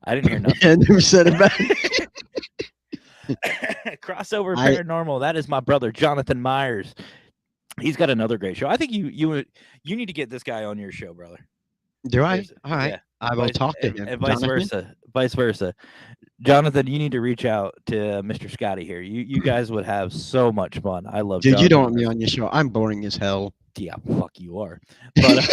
I didn't hear nothing. I never said about Crossover Paranormal. That is my brother, Jonathan Myers. He's got another great show. I think you need to get this guy on your show, brother. Do I? All right. Yeah. I will talk to him. And vice versa. Jonathan, you need to reach out to Mr. Scotty here. You guys would have so much fun. I love Dude, Jonathan. You don't want me on your show. I'm boring as hell. Yeah, fuck you are. But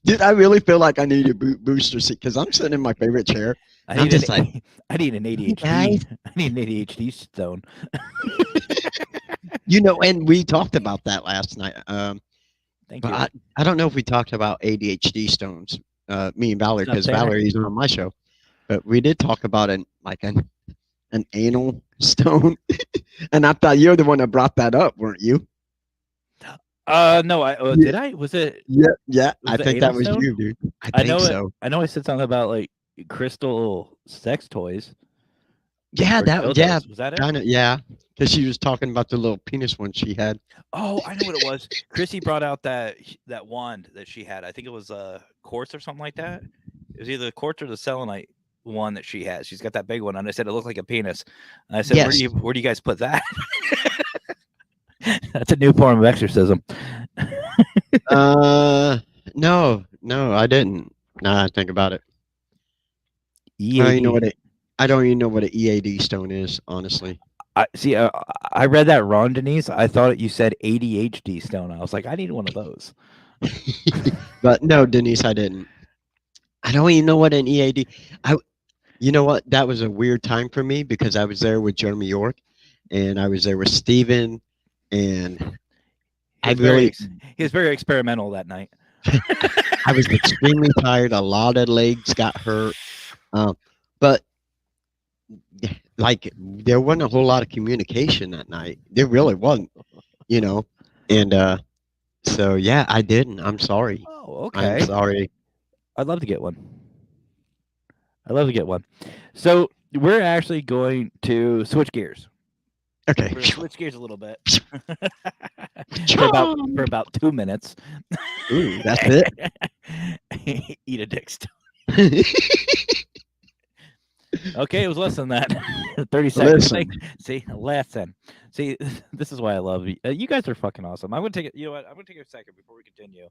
dude, I really feel like I need a booster seat because I'm sitting in my favorite chair. I need an ADHD. I need an ADHD stone. And we talked about that last night. Thank you. I don't know if we talked about ADHD stones, me and Valerie, because Valerie's on my show. But we did talk about an anal stone. And I thought you're the one that brought that up, weren't you? No, did I? Was it? Yeah. I think that was you, dude. I think so. I know I said something about like crystal sex toys. Yeah, was that it? Kinda, yeah, because she was talking about the little penis one she had. Oh, I know what it was. Chrissy brought out that wand that she had. I think it was a quartz or something like that. It was either the quartz or the selenite one that she has. She's got that big one, and I said it looked like a penis. And I said, yes. Where do you guys put that? That's a new form of exorcism. No, I didn't. Now I think about it. I don't even know what an EAD stone is, honestly. I read that wrong, Denise. I thought you said ADHD stone. I was like, I need one of those. But no, Denise, I didn't. I don't even know what an EAD. You know what? That was a weird time for me because I was there with Jeremy York, and I was there with Steven, and he was very experimental that night. I was extremely tired. A lot of legs got hurt, but like there wasn't a whole lot of communication that night. There really wasn't, and so yeah, I didn't. I'm sorry. Oh, okay. I'm sorry. I'd love to get one. So we're actually going to switch gears. Okay. We're switch gears a little bit for about 2 minutes. Ooh, that's it. Eat a dick stone. Okay, it was less than that. 30 seconds. Less than. See, this is why I love you. You guys are fucking awesome. I'm gonna take it. You know what? I'm gonna take a second before we continue.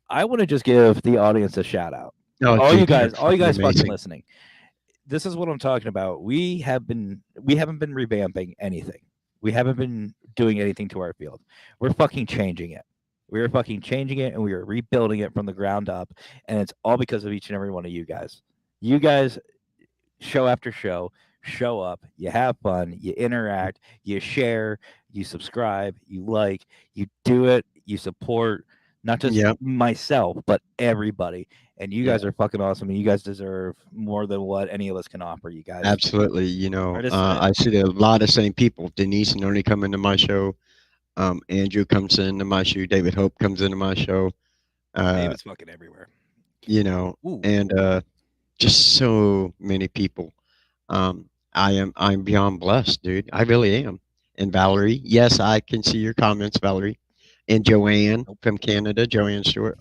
I want to just give the audience a shout out. All you guys fucking listening. This is what I'm talking about. We haven't been revamping anything. We haven't been doing anything to our field. We're fucking changing it. We are fucking changing it, and we are rebuilding it from the ground up. And it's all because of each and every one of you guys. You guys, show after show, show up. You have fun. You interact. You share. You subscribe. You like. You do it. You support. Not just myself, but everybody. And you guys are fucking awesome. And you guys deserve more than what any of us can offer you guys. Absolutely. I see a lot of same people. Denise and Ernie come into my show. Andrew comes into my show. David Hope comes into my show. David's fucking everywhere. And just so many people. I'm beyond blessed, dude. I really am. And Valerie, yes, I can see your comments, Valerie. And Joanne Nope. from Canada, Joanne Stewart.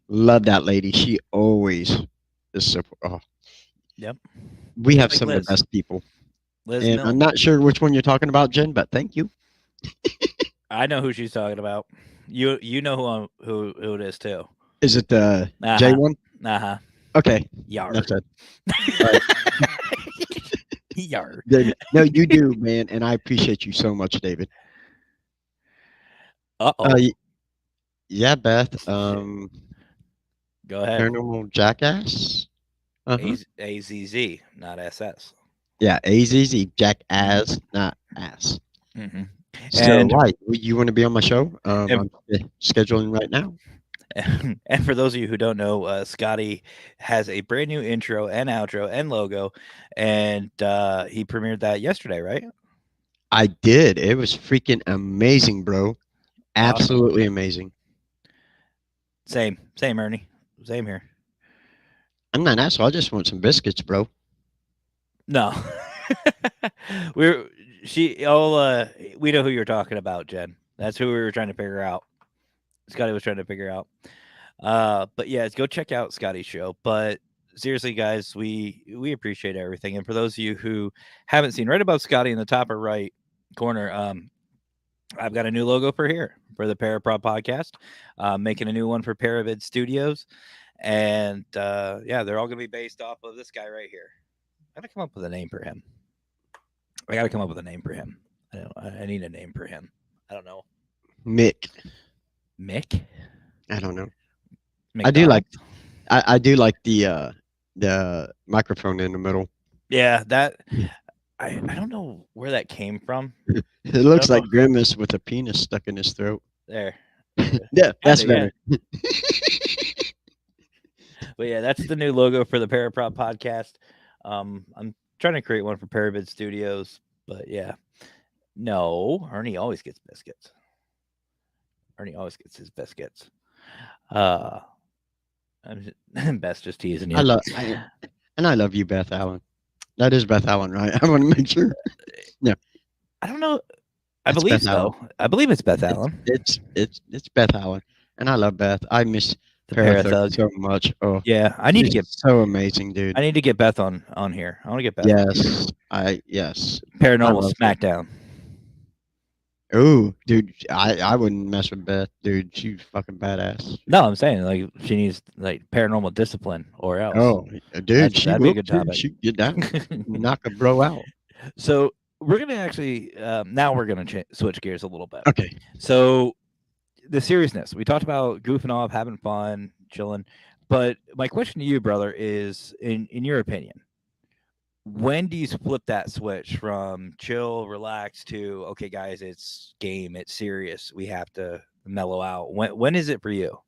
Love that lady. She always is so. Oh, Yep. we have Like some of the Liz. best people. Liz And I'm Milne. not sure which one you're talking about, Jen, but thank you. I know who she's talking about. You know who it is too. Is it the Uh-huh. J1? Uh-huh. Okay. Yar. Enough said. All right. Yar. David. No, you do, man. And I appreciate you so much, David. Uh-oh. Yeah, Beth. Go ahead. Paranormal Jackass. Uh-huh. AZZ, not SS. Yeah, AZZ, Jackass, not ass. Mm-hmm. So, And- why? You want to be on my show? And- I'm scheduling right now. And for those of you who don't know, Scotty has a brand new intro and outro and logo, and he premiered that yesterday, right? I did. It was freaking amazing, bro. Absolutely amazing. Same, Ernie. Same here. I'm not an asshole. I just want some biscuits, bro. No, we know who you're talking about, Jen. That's who we were trying to figure out. Scotty was trying to figure out. But yeah, go check out Scotty's show. But seriously, guys, we appreciate everything. And for those of you who haven't seen, right above Scotty in the top or right corner, I've got a new logo for the Para-Prob podcast. Making a new one for Paravid Studios, and yeah, they're all going to be based off of this guy right here. I gotta come up with a name for him. I need a name for him. I don't know. Mick. Mick? I don't know. McDonald's? I do like the microphone in the middle. Yeah, that I don't know where that came from. It looks don't like Grimace with a penis stuck in his throat. There. Yeah, that's Kinda, better. But yeah, that's the new logo for the Para-Prob podcast. I'm trying to create one for Paravid Studios, but yeah. No, Ernie always gets biscuits. Ernie always gets his biscuits. I'm Beth's just teasing you. I love you, Beth Allen. That is Beth Allen, right? I want to make sure. I don't know. I It's believe Beth so. Allen. I believe it's Beth Allen. It's Beth Allen, and I love Beth. I miss The Para Parathug. so much. Oh, Yeah, I need to get so amazing, dude. I need to get Beth on here. I want to get Beth. Yes. I Paranormal love Smackdown. Oh, dude, I wouldn't mess with Beth, dude. She's fucking badass. No, I'm saying like she needs like paranormal discipline or else. Oh, dude, That'd she be a will good too. topic. She get down, knock a bro out. So we're gonna actually now we're gonna switch gears a little bit. Okay. So the seriousness, we talked about goofing off, having fun, chilling. But my question to you, brother, is in your opinion, when do you flip that switch from chill, relax to okay, guys, it's game, it's serious, we have to mellow out? When is it for you?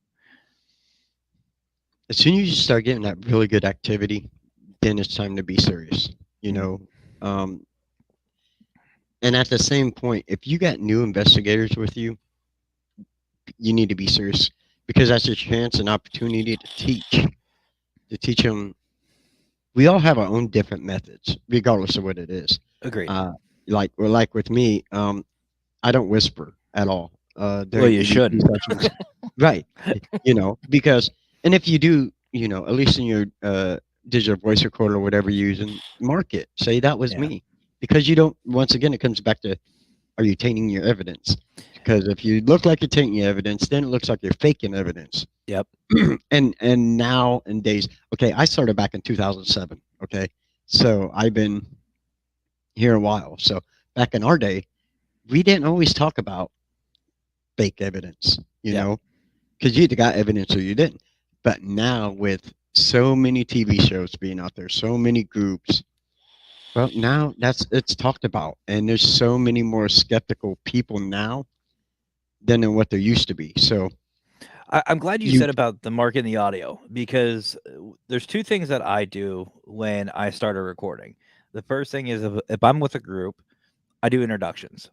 As soon as you start getting that really good activity, then it's time to be serious. You know, and at the same point, if you got new investigators with you, you need to be serious because that's a chance and opportunity to teach them. We all have our own different methods, regardless of what it is. Agreed. Like with me, I don't whisper at all. Well, during you the shouldn't. sessions. Right? Because and if you do, at least in your digital voice recorder or whatever you're using, mark it. Say that was Yeah. me, because you don't. Once again, it comes back to, are you tainting your evidence? Because if you look like you're tainting your evidence, then it looks like you're faking evidence. Yep. and now in days, okay, I started back in 2007. Okay, so I've been here a while. So back in our day, we didn't always talk about fake evidence, know, because you either got evidence or you didn't. But now with so many TV shows being out there, so many groups, well, now it's talked about, and there's so many more skeptical people now than what there used to be. So I'm glad you said about the mark in the audio, because there's two things that I do when I start a recording. The first thing is if I'm with a group, I do introductions.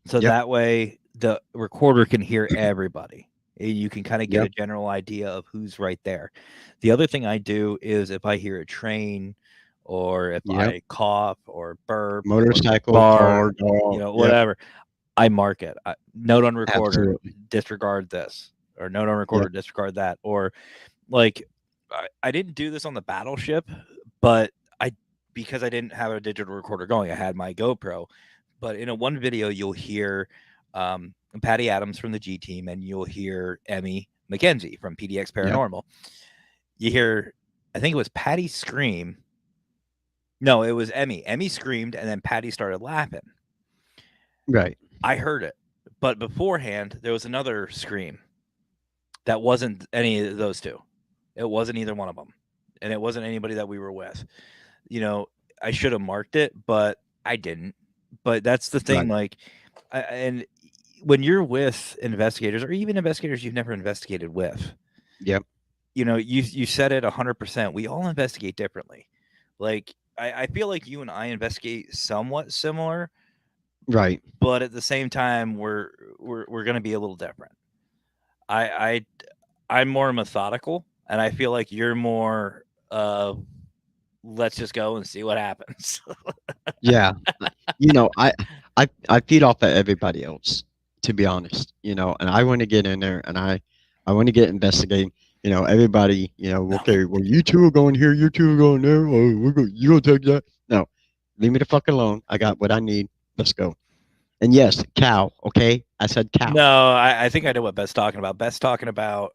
So that way the recorder can hear everybody. You can kind of get Yep. a general idea of who's right there. The other thing I do is if I hear a train or if Yep. I cough or burp or Motorcycle, bark, car, dog. Yep. whatever, I mark it. Note on recorder, Absolutely. disregard this, or note on Yep. recorder, disregard that. Or like, I didn't do this on the battleship, but because I didn't have a digital recorder going, I had my GoPro. But in one video, you'll hear Patty Adams from the G Team, and you'll hear Emmy McKenzie from PDX Yep. Paranormal. You hear, I think it was Patty scream. No, it was Emmy. Emmy screamed, and then Patty started laughing. Right. I heard it, but beforehand there was another scream that wasn't any of those two. It wasn't either one of them, and it wasn't anybody that we were with. I should have marked it, but I didn't. But that's the thing, Right. and when you're with investigators or even investigators you've never investigated with, Yep. you said it 100%. We all investigate differently. Like I feel like you and I investigate somewhat similar, Right. but at the same time we're going to be a little different. I'm more methodical, and I feel like you're more let's just go and see what happens. Yeah. I feed off of everybody else, to be honest. And I want to get in there, and I want to get investigating. Everybody. Okay. Well, you two are going here. You two are going there. Oh, you gonna take that? No, leave me the fuck alone. I got what I need. Let's go. And yes, cow. Okay, I said cow. No, I think I know what Beth's talking about. Beth's talking about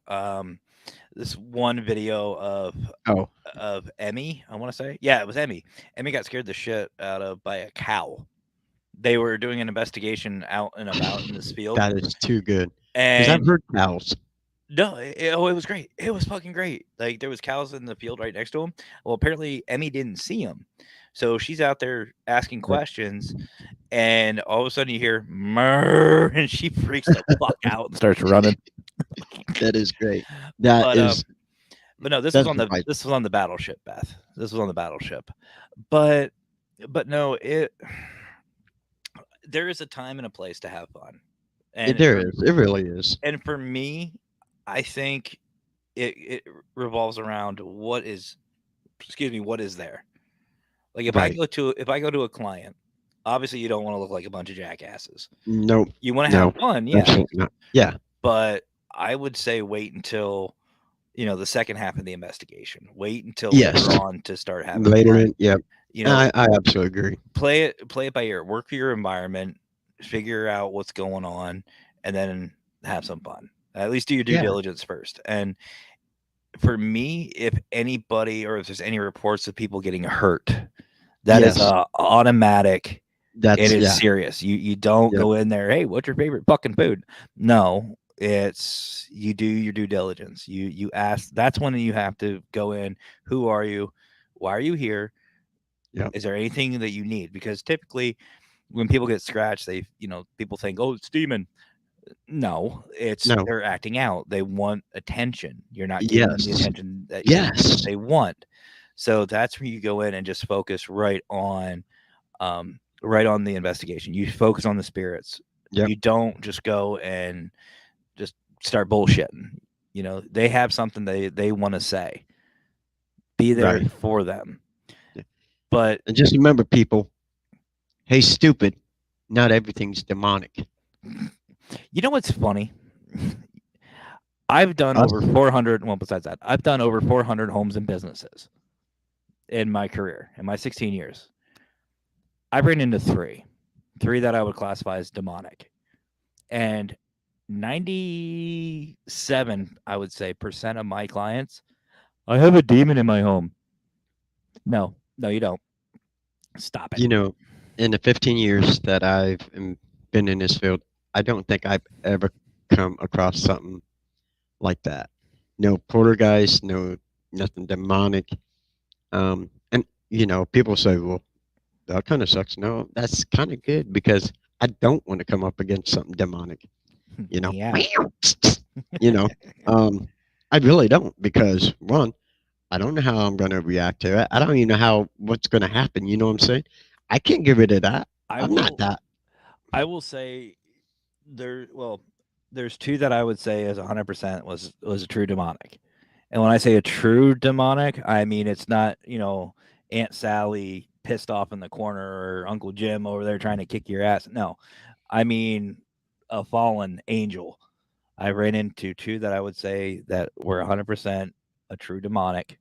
this one video Oh, of Emmy, I want to say. Yeah, it was Emmy. Emmy got scared the shit out of by a cow. They were doing an investigation out and about in this field. that is too good. Because I've And heard cows. no, it was great. It was fucking great. Like there was cows in the field right next to him. Well, apparently Emmy didn't see him. So she's out there asking questions, and all of a sudden you hear "murr," and she freaks the fuck out and starts running. That is great. That But is. but no, this was That's on the right. this was on the battleship, Beth. This was on the battleship. But no, there is a time and a place to have fun. And There is. It really is. and for me, I think it revolves around what is there. Like if Right. I go to a client, obviously you don't want to look like a bunch of jackasses. Nope. You want to No. have fun, yeah. Absolutely not. Yeah. But I would say wait until the second half of the investigation. Wait until Yes. later on to start having Later fun. in. Yeah. You know, I absolutely agree. play it by ear. Work your environment, figure out what's going on, and then have some fun. At least do your due Yeah. diligence first. And for me, if anybody or if there's any reports of people getting hurt, that is Yes. automatic. That's It is yeah. serious. You don't Yep. go in there, hey, what's your favorite fucking food? No, it's you do your due diligence. You ask. That's when you have to go in. Who are you? Why are you here? Yep. Is there anything that you need? Because typically, when people get scratched, people think, oh, it's demon. No, it's No. they're acting out. They want attention. You're not giving them the Yes. attention that Yes. they want. So that's where you go in and just focus right on the investigation. You focus on the spirits. Yep. You don't just go and just start bullshitting. They have something they want to say. Be there Right. for them. Yeah. But And just remember, people. Hey, stupid. Not everything's demonic. you know what's funny? I've done Us? over 400. Well, besides that, I've done over 400 homes and businesses in my career, in my 16 years. I've ran into three that I would classify as demonic, and 97, I would say, percent of my clients, I have a demon in my home. No, you don't. Stop it. In the 15 years that I've been in this field, I don't think I've ever come across something like that. No poltergeist, no nothing demonic. And people say, well, that kind of sucks. No, that's kind of good because I don't want to come up against something demonic. Yeah. I really don't because one, I don't know how I'm going to react to it. I don't even know what's going to happen. You know what I'm saying? I can't get rid of that. I'm not that. I will say well, there's two that I would say is 100% was a true demonic. And when I say a true demonic, I mean it's not, Aunt Sally pissed off in the corner or Uncle Jim over there trying to kick your ass. No. I mean a fallen angel. I ran into two that I would say that were 100% a true demonic,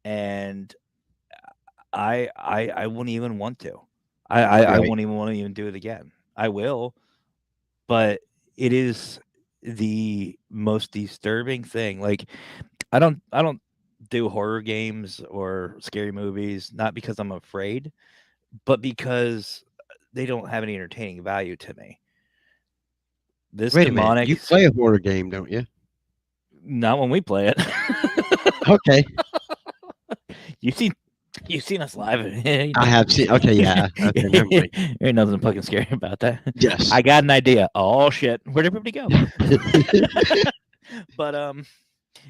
and I wouldn't even want to. I Right. won't even want to even do it again. I will, but it is the most disturbing thing. Like I don't do horror games or scary movies not because I'm afraid, but because they don't have any entertaining value to me. This Wait a minute. demonic, You play a horror game, don't you? not when we play it. Okay. you've seen you've seen us live. I have seen. Okay, yeah. Okay, never mind. There ain't nothing fucking scary about that. Yes. I got an idea. Oh shit, where'd everybody go? But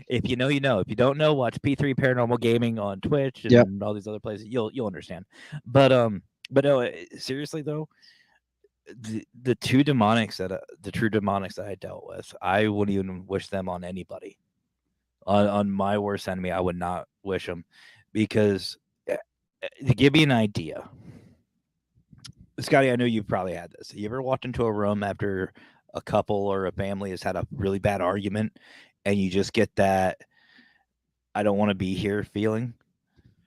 if you know, you know. If you don't know, watch P3 Paranormal Gaming on Twitch and Yep. all these other places. You'll understand. But no, seriously though, the two demonics the true demonics that I dealt with, I wouldn't even wish them on anybody. On my worst enemy, I would not wish them, because to give you an idea, Scotty, I know you've probably had this. You ever walked into a room after a couple or a family has had a really bad argument, and you just get that "I don't want to be here" feeling,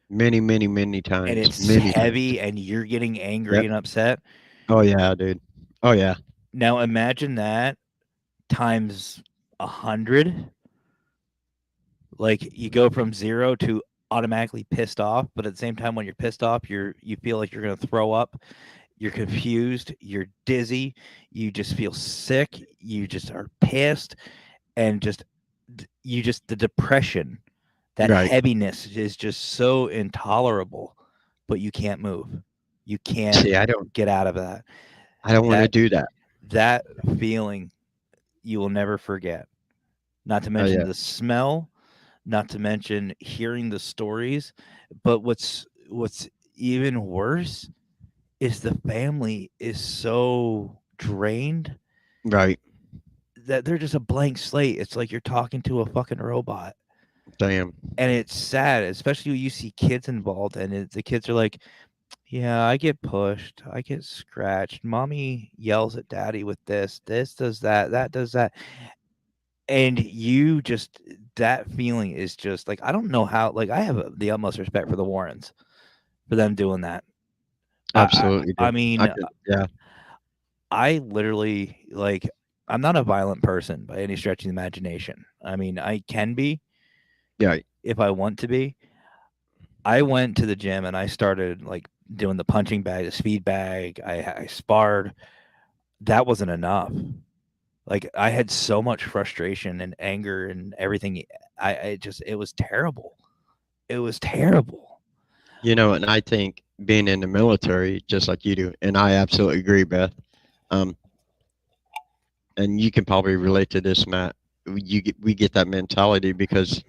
Many, many, many times. and it's Many heavy, times. and you're getting angry Yep. and upset? Oh yeah, dude. Oh yeah. Now imagine that times 100. Like you go from 0 to automatically pissed off, but at the same time, when you're pissed off, you feel like you're gonna throw up. You're confused. You're dizzy. You just feel sick. You just are pissed, and the depression, that Right. heaviness is just so intolerable, but you can't move. You can't See, I don't get out of that. want to That do that. that feeling you will never forget. Not to Oh mention yeah. the smell, not to mention hearing the stories, but what's even worse is the family is so drained Right. that they're just a blank slate. It's like you're talking to a fucking robot. Damn. And it's sad, especially when you see kids involved, and the kids are like, "Yeah, I get pushed, I get scratched. Mommy yells at daddy with this does that does that." And that feeling is just like, I don't know how, like, I have the utmost respect for the Warrens for them doing that. Absolutely, I dude. I mean, could. Yeah. I literally, like, I'm not a violent person by any stretch of the imagination. I mean, I can be Yeah. if I want to be. I went to the gym and I started like doing the punching bag, the speed bag. I sparred. That wasn't enough. Like I had so much frustration and anger and everything. It was terrible. It was terrible. And I think being in the military, just like you do, and I absolutely agree, Beth. Um, and you can probably relate to this, Matt. We get that mentality because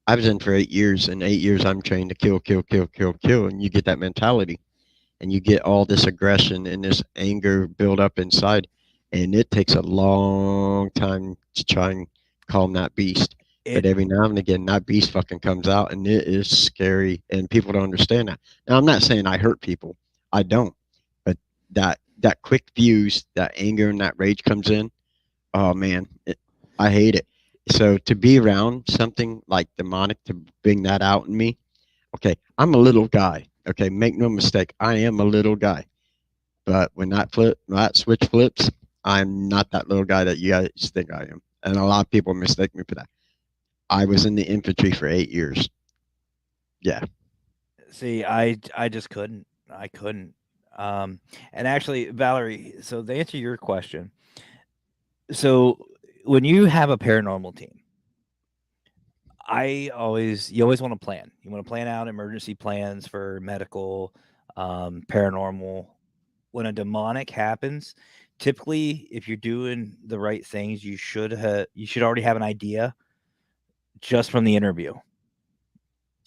I was in for 8 years. In 8 years, I'm trained to kill, kill, kill, kill, kill, and you get that mentality, and you get all this aggression and this anger build up inside, and it takes a long time to try and calm that beast. But It every now and again, that beast fucking comes out, and it is scary, and people don't understand that. Now, I'm not saying I hurt people, I don't, but that quick fuse, that anger and that rage comes in. Oh man, I hate it. So to be around something like demonic to bring that out in me, okay, I'm a little guy. Okay, make no mistake, I am a little guy. But when that switch flips, I'm not that little guy that you guys think I am. And a lot of people mistake me for that. I was in the infantry for 8 years. Yeah. See, I just couldn't. I couldn't. And actually, Valerie, so to answer your question, so when you have a paranormal team, you always want to plan. You want to plan out emergency plans for medical, paranormal. When a demonic happens, typically, if you're doing the right things, you should already have an idea just from the interview.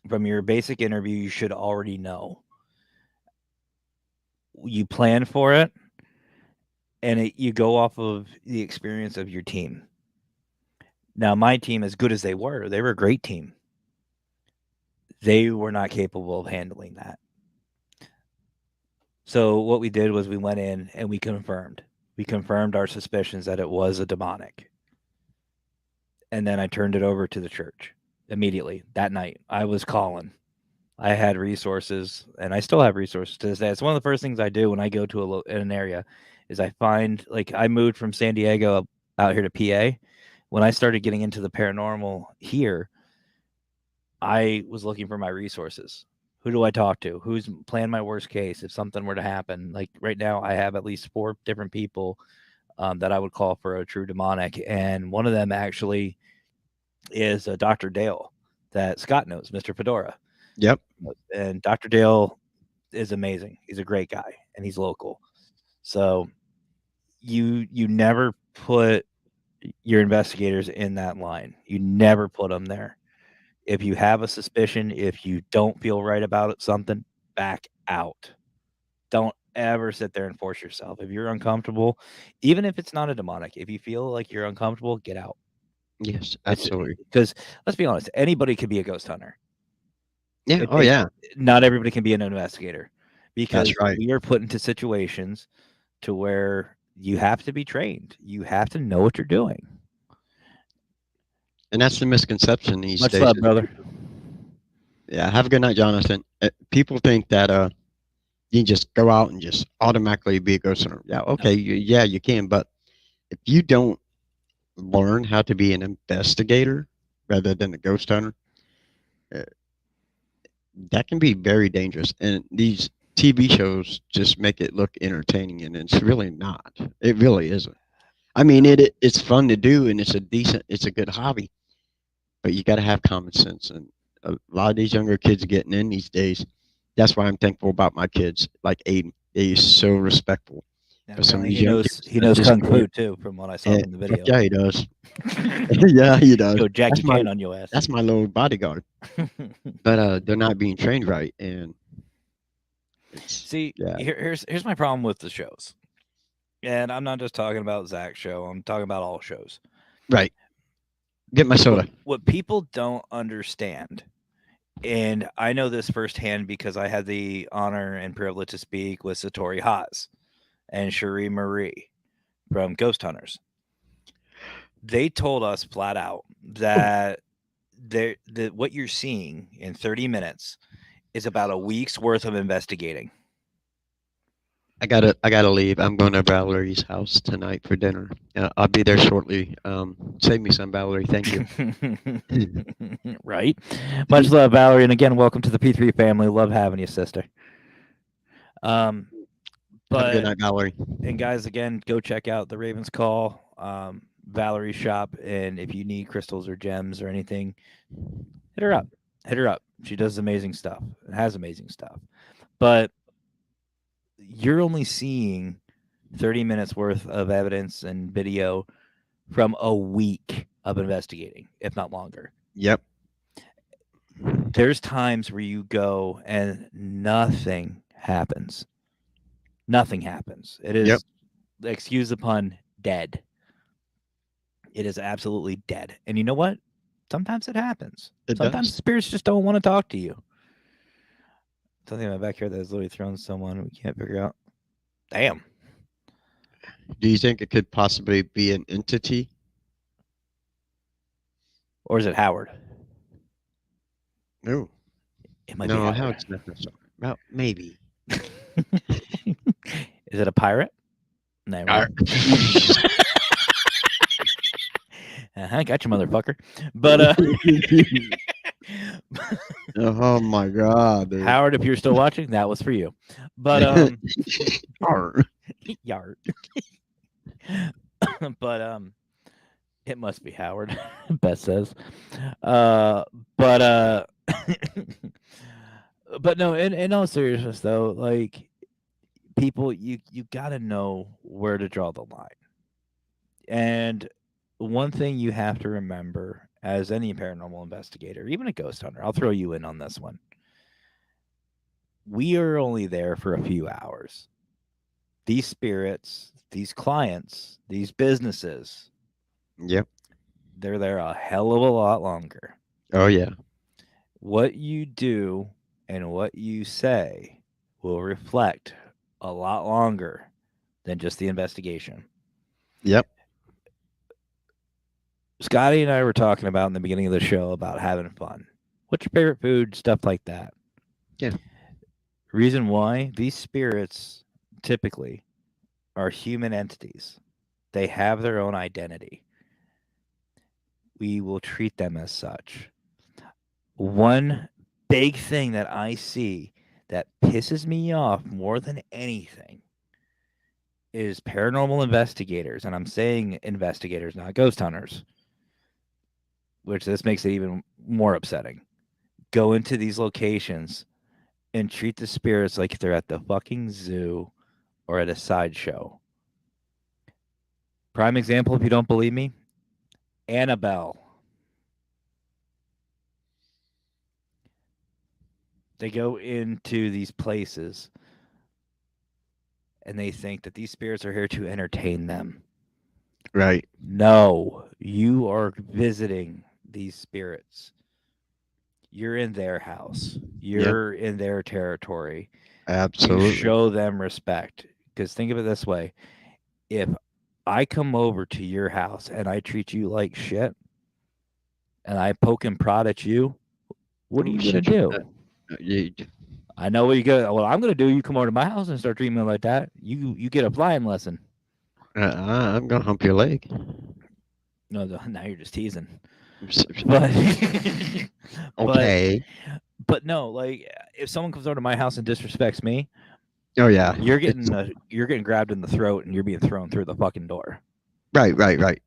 From your basic interview, you should already know. You plan for it, and you go off of the experience of your team. Now, my team, as good as they were a great team. They were not capable of handling that. So what we did was we went in and we confirmed. We confirmed our suspicions that it was a demonic. And then I turned it over to the church immediately that night. I was calling. I had resources, and I still have resources to this day. It's one of the first things I do when I go to an area is I find, like, I moved from San Diego out here to PA. When I started getting into the paranormal here, I was looking for my resources. Who do I talk to? Who's planned my worst case if something were to happen? Like right now, I have at least 4 different people that I would call for a true demonic, and one of them actually is Dr. Dale that Scott knows, Mr. Fedora. Yep. And Dr. Dale is amazing. He's a great guy, and he's local. So you never put your investigators in that line. You never put them there. If you have a suspicion, if you don't feel right about something, back out. Don't ever sit there and force yourself. If you're uncomfortable, even if it's not a demonic, if you feel like you're uncomfortable, get out. Yes, absolutely. Because let's be honest, anybody could be a ghost hunter. Yeah. Oh, yeah. Not everybody can be an investigator, because That's right. we are put into situations to where you have to be trained. You have to know what you're doing. And that's the misconception these Much days. love, brother. Yeah. Have a good night, Jonathan. People think that you can just go out and just automatically be a ghost hunter. Yeah. Okay. Yeah, you can. But if you don't learn how to be an investigator rather than a ghost hunter, uh, that can be very dangerous. And these TV shows just make it look entertaining, and it's really not. It really isn't. I mean, it's fun to do, and it's a good hobby, but you got to have common sense. And a lot of these younger kids getting in these days. That's why I'm thankful about my kids, like Aiden. He's so respectful. Yeah, But some of apparently these young kids he that knows just kung go fu in- too, from what I saw from the video. Yeah, he does. Yeah, he does. Go Jackie That's my Chan on your ass. that's my little bodyguard. But they're not being trained right, and See, yeah. here's my problem with the shows, and I'm not just talking about Zach's show. I'm talking about all shows. Right. Get my soda. What people don't understand, and I know this firsthand because I had the honor and privilege to speak with Satori Haas and Cherie Marie from Ghost Hunters. They told us flat out that what you're seeing in 30 minutes is about a week's worth of investigating. I gotta leave. I'm going to Valerie's house tonight for dinner. I'll be there shortly. Save me some, Valerie. Thank you. Right. Much love, Valerie, and again, welcome to the P3 family. Love having you, sister. Have a good night, Valerie. And guys, again, go check out the Raven's Call, Valerie's shop, and if you need crystals or gems or anything, hit her up. Hit her up. She does amazing stuff and has amazing stuff. But you're only seeing 30 minutes worth of evidence and video from a week of investigating, if not longer. Yep. There's times where you go and nothing happens. Nothing happens. It is, excuse the pun, dead. It is absolutely dead. And you know what? Sometimes it happens. Sometimes spirits just don't want to talk to you. Something in my back here that has literally thrown someone we can't figure out. Damn. Do you think it could possibly be an entity? Or is it Howard? No. It might be Howard. Howard's not necessarily. Well, maybe. Is it a pirate? No. Got you, motherfucker. But oh my God, dude. Howard, if you're still watching, that was for you. But yard. But it must be Howard. Beth says. But no, in all seriousness though, like, people, you gotta know where to draw the line. And one thing you have to remember as any paranormal investigator, even a ghost hunter, I'll throw you in on this one. We are only there for a few hours. these spirits, these clients, these businesses, Yep. they're there a hell of a lot longer. Oh yeah. What you do and what you say will reflect a lot longer than just the investigation. Yep. Scotty and I were talking about in the beginning of the show about having fun. What's your favorite food? Stuff like that. Yeah. Reason why these spirits typically are human entities. They have their own identity. We will treat them as such. One big thing that I see that pisses me off more than anything is paranormal investigators, and I'm saying investigators, not ghost hunters, which this makes it even more upsetting. Go into these locations and treat the spirits like they're at the fucking zoo or at a sideshow. Prime example, if you don't believe me, Annabelle. They go into these places and they think that these spirits are here to entertain them. Right. No, you are visiting these spirits. You're in their house. You're in their territory. Absolutely. You show them respect. Because think of it this way. If I come over to your house and I treat you like shit and I poke and prod at you, what are you going to do? I know what you go. What I'm going to do, you come over to my house and start treating me like that. You get a flying lesson. I'm gonna hump your leg. No, now you're just teasing. But okay. But no, like if someone comes over to my house and disrespects me, oh yeah, you're getting grabbed in the throat and you're being thrown through the fucking door. Right.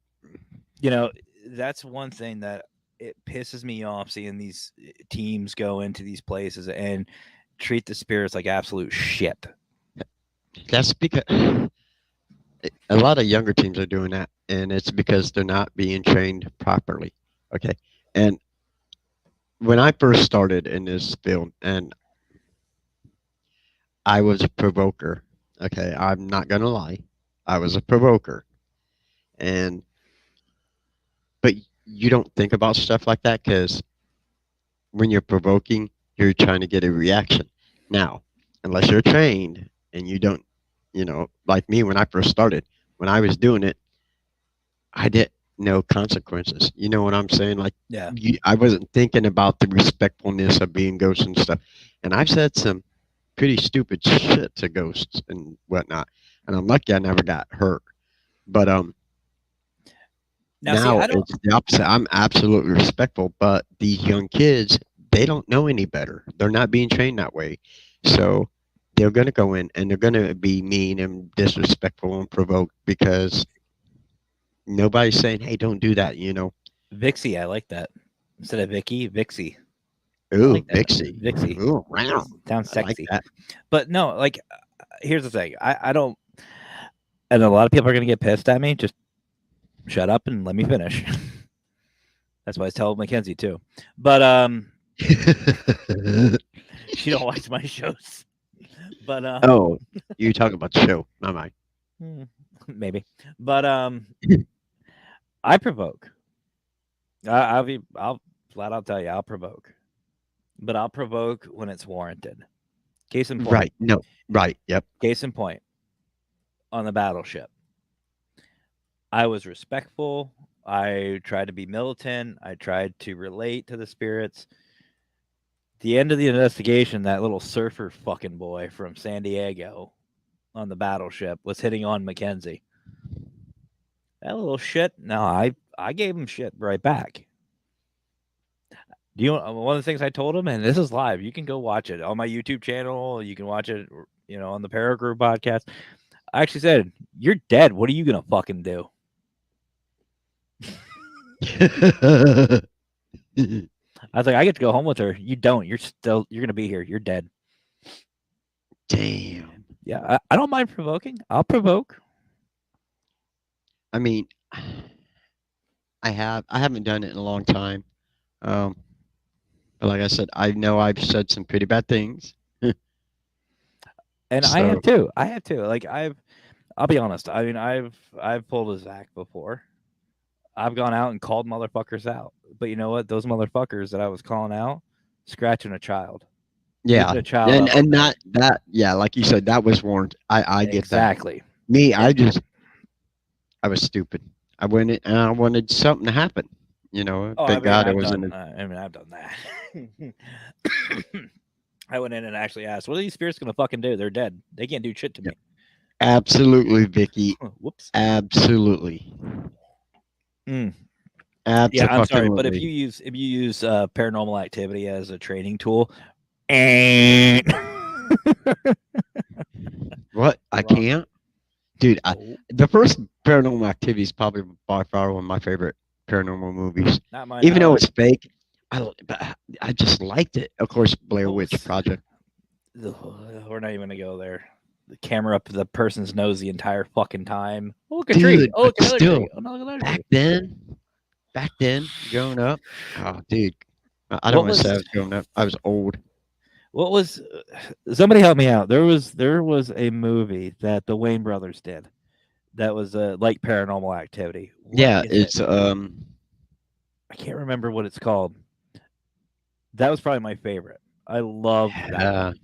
You know, that's one thing that it pisses me off seeing these teams go into these places and treat the spirits like absolute shit. That's because a lot of younger teams are doing that, and it's because they're not being trained properly. Okay, and when I first started in this field, and I was a provoker. Okay, I'm not gonna lie, I was a provoker, and but you don't think about stuff like that because when you're provoking, you're trying to get a reaction. Now, unless you're trained and you don't, like me when I first started, when I was doing it, I didn't know consequences. You know what I'm saying? Like, Yeah. I wasn't thinking about the respectfulness of being ghosts and stuff. And I've said some pretty stupid shit to ghosts and whatnot. And I'm lucky I never got hurt. But now it's the opposite. I'm absolutely respectful, but these young kids, they don't know any better. They're not being trained that way. So they're going to go in and they're going to be mean and disrespectful and provoked because nobody's saying, hey, don't do that, Vixie, I like that. Instead of Vicky, Vixie. Ooh, like Vixie. Vixie. Ooh, wow. Sounds sexy. Like but no, like, here's the thing. I don't, and a lot of people are going to get pissed at me. Just shut up and let me finish. That's why I tell Mackenzie too. But she don't watch my shows. But oh, you talking about the show, not mine. Maybe. But I provoke. I'll flat out tell you, I'll provoke. But I'll provoke when it's warranted. Case in point. Right. No. Right. Yep. Case in point. On the battleship. I was respectful. I tried to be militant. I tried to relate to the spirits. The end of the investigation, that little surfer fucking boy from San Diego on the battleship was hitting on Mackenzie. That little shit. No, I gave him shit right back. One of the things I told him, and this is live, you can go watch it on my YouTube channel. You can watch it, on the Para-Prob podcast. I actually said, "You're dead. What are you gonna fucking do?" I was like, "I get to go home with her. You don't. You're gonna be here. You're dead." Damn. Yeah, I don't mind provoking. I'll provoke. I mean, I haven't done it in a long time. But like I said, I know I've said some pretty bad things. And so, I have too. Like I'll be honest. I mean, I've pulled a Zach before. I've gone out and called motherfuckers out. But you know what? Those motherfuckers that I was calling out, scratching a child. Yeah, Beating a child and up and with not that. Yeah, like you said, that was warranted. I get that. exactly. Me, Yeah. I was stupid. I went in and I wanted something to happen. You know, Oh, thank God it I've wasn't. done. I've done that. I went in and actually asked, "What are these spirits gonna fucking do? They're dead. They can't do shit to me." Absolutely, Vicky. Whoops. Absolutely. Mm. Absolutely. Yeah, I'm sorry, but if you use paranormal activity as a training tool, what I can't, dude. The first Paranormal Activity is probably by far one of my favorite paranormal movies. Not mine. Even though it's fake, I just liked it. Of course, Blair Witch Project. We're not even gonna go there. The camera up the person's nose the entire fucking time. Oh, look, a Dude, tree. Oh, look, but another still, tree. Oh, no, look, another tree. Back then, growing up, oh, dude, I What don't want to was- say I was growing up. I was old. What was? Somebody help me out. There was a movie that the Wayne brothers did that was like Paranormal Activity. What Yeah, is it's it? I can't remember what it's called. That was probably my favorite. I loved that one.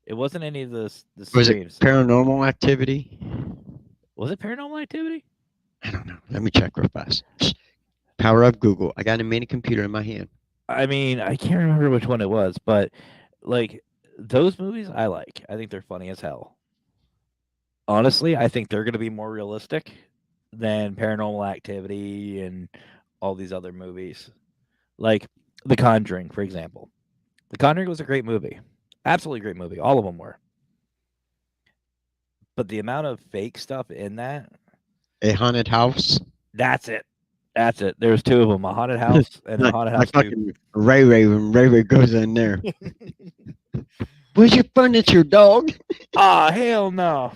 It wasn't any of the was it screams. Paranormal Activity? Was it Paranormal Activity? I don't know. Let me check real fast. Power of Google. I got a mini computer in my hand. I mean, I can't remember which one it was, but like those movies I like. I think they're funny as hell. Honestly, I think they're going to be more realistic than Paranormal Activity and all these other movies. Like The Conjuring, for example. The Conjuring was a great movie. Absolutely great movie. All of them were. But the amount of fake stuff in that. A haunted house. That's it. That's it. There's two of them, a haunted house and a haunted house 2. Fucking Ray when Ray goes in there. Where's your furniture, dog? Ah, hell no.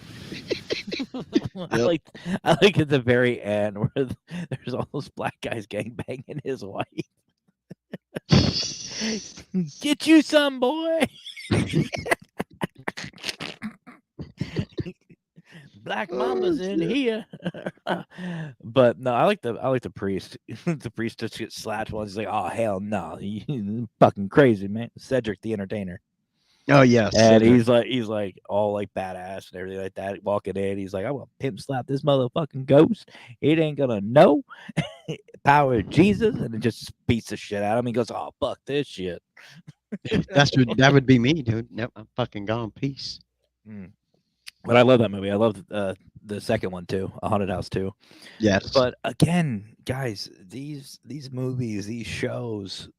I like at the very end where there's all those black guys gangbanging his wife. Get you some, boy. Black Mama's in here. But no, I like the priest. The priest just gets slapped once. He's like, "Oh hell no, you fucking crazy, man." Cedric the Entertainer. Oh yes. And he's like all like badass and everything like that. Walking in, he's like, "I will pimp slap this motherfucking ghost. It ain't gonna know." Power of Jesus, and it just beats the shit out of him. He goes, "Oh fuck this shit." That would be me, dude. Nope, I'm fucking gone. Peace. But I love that movie. I love the second one too, A Haunted House 2. Yes. But again, guys, these movies, these shows,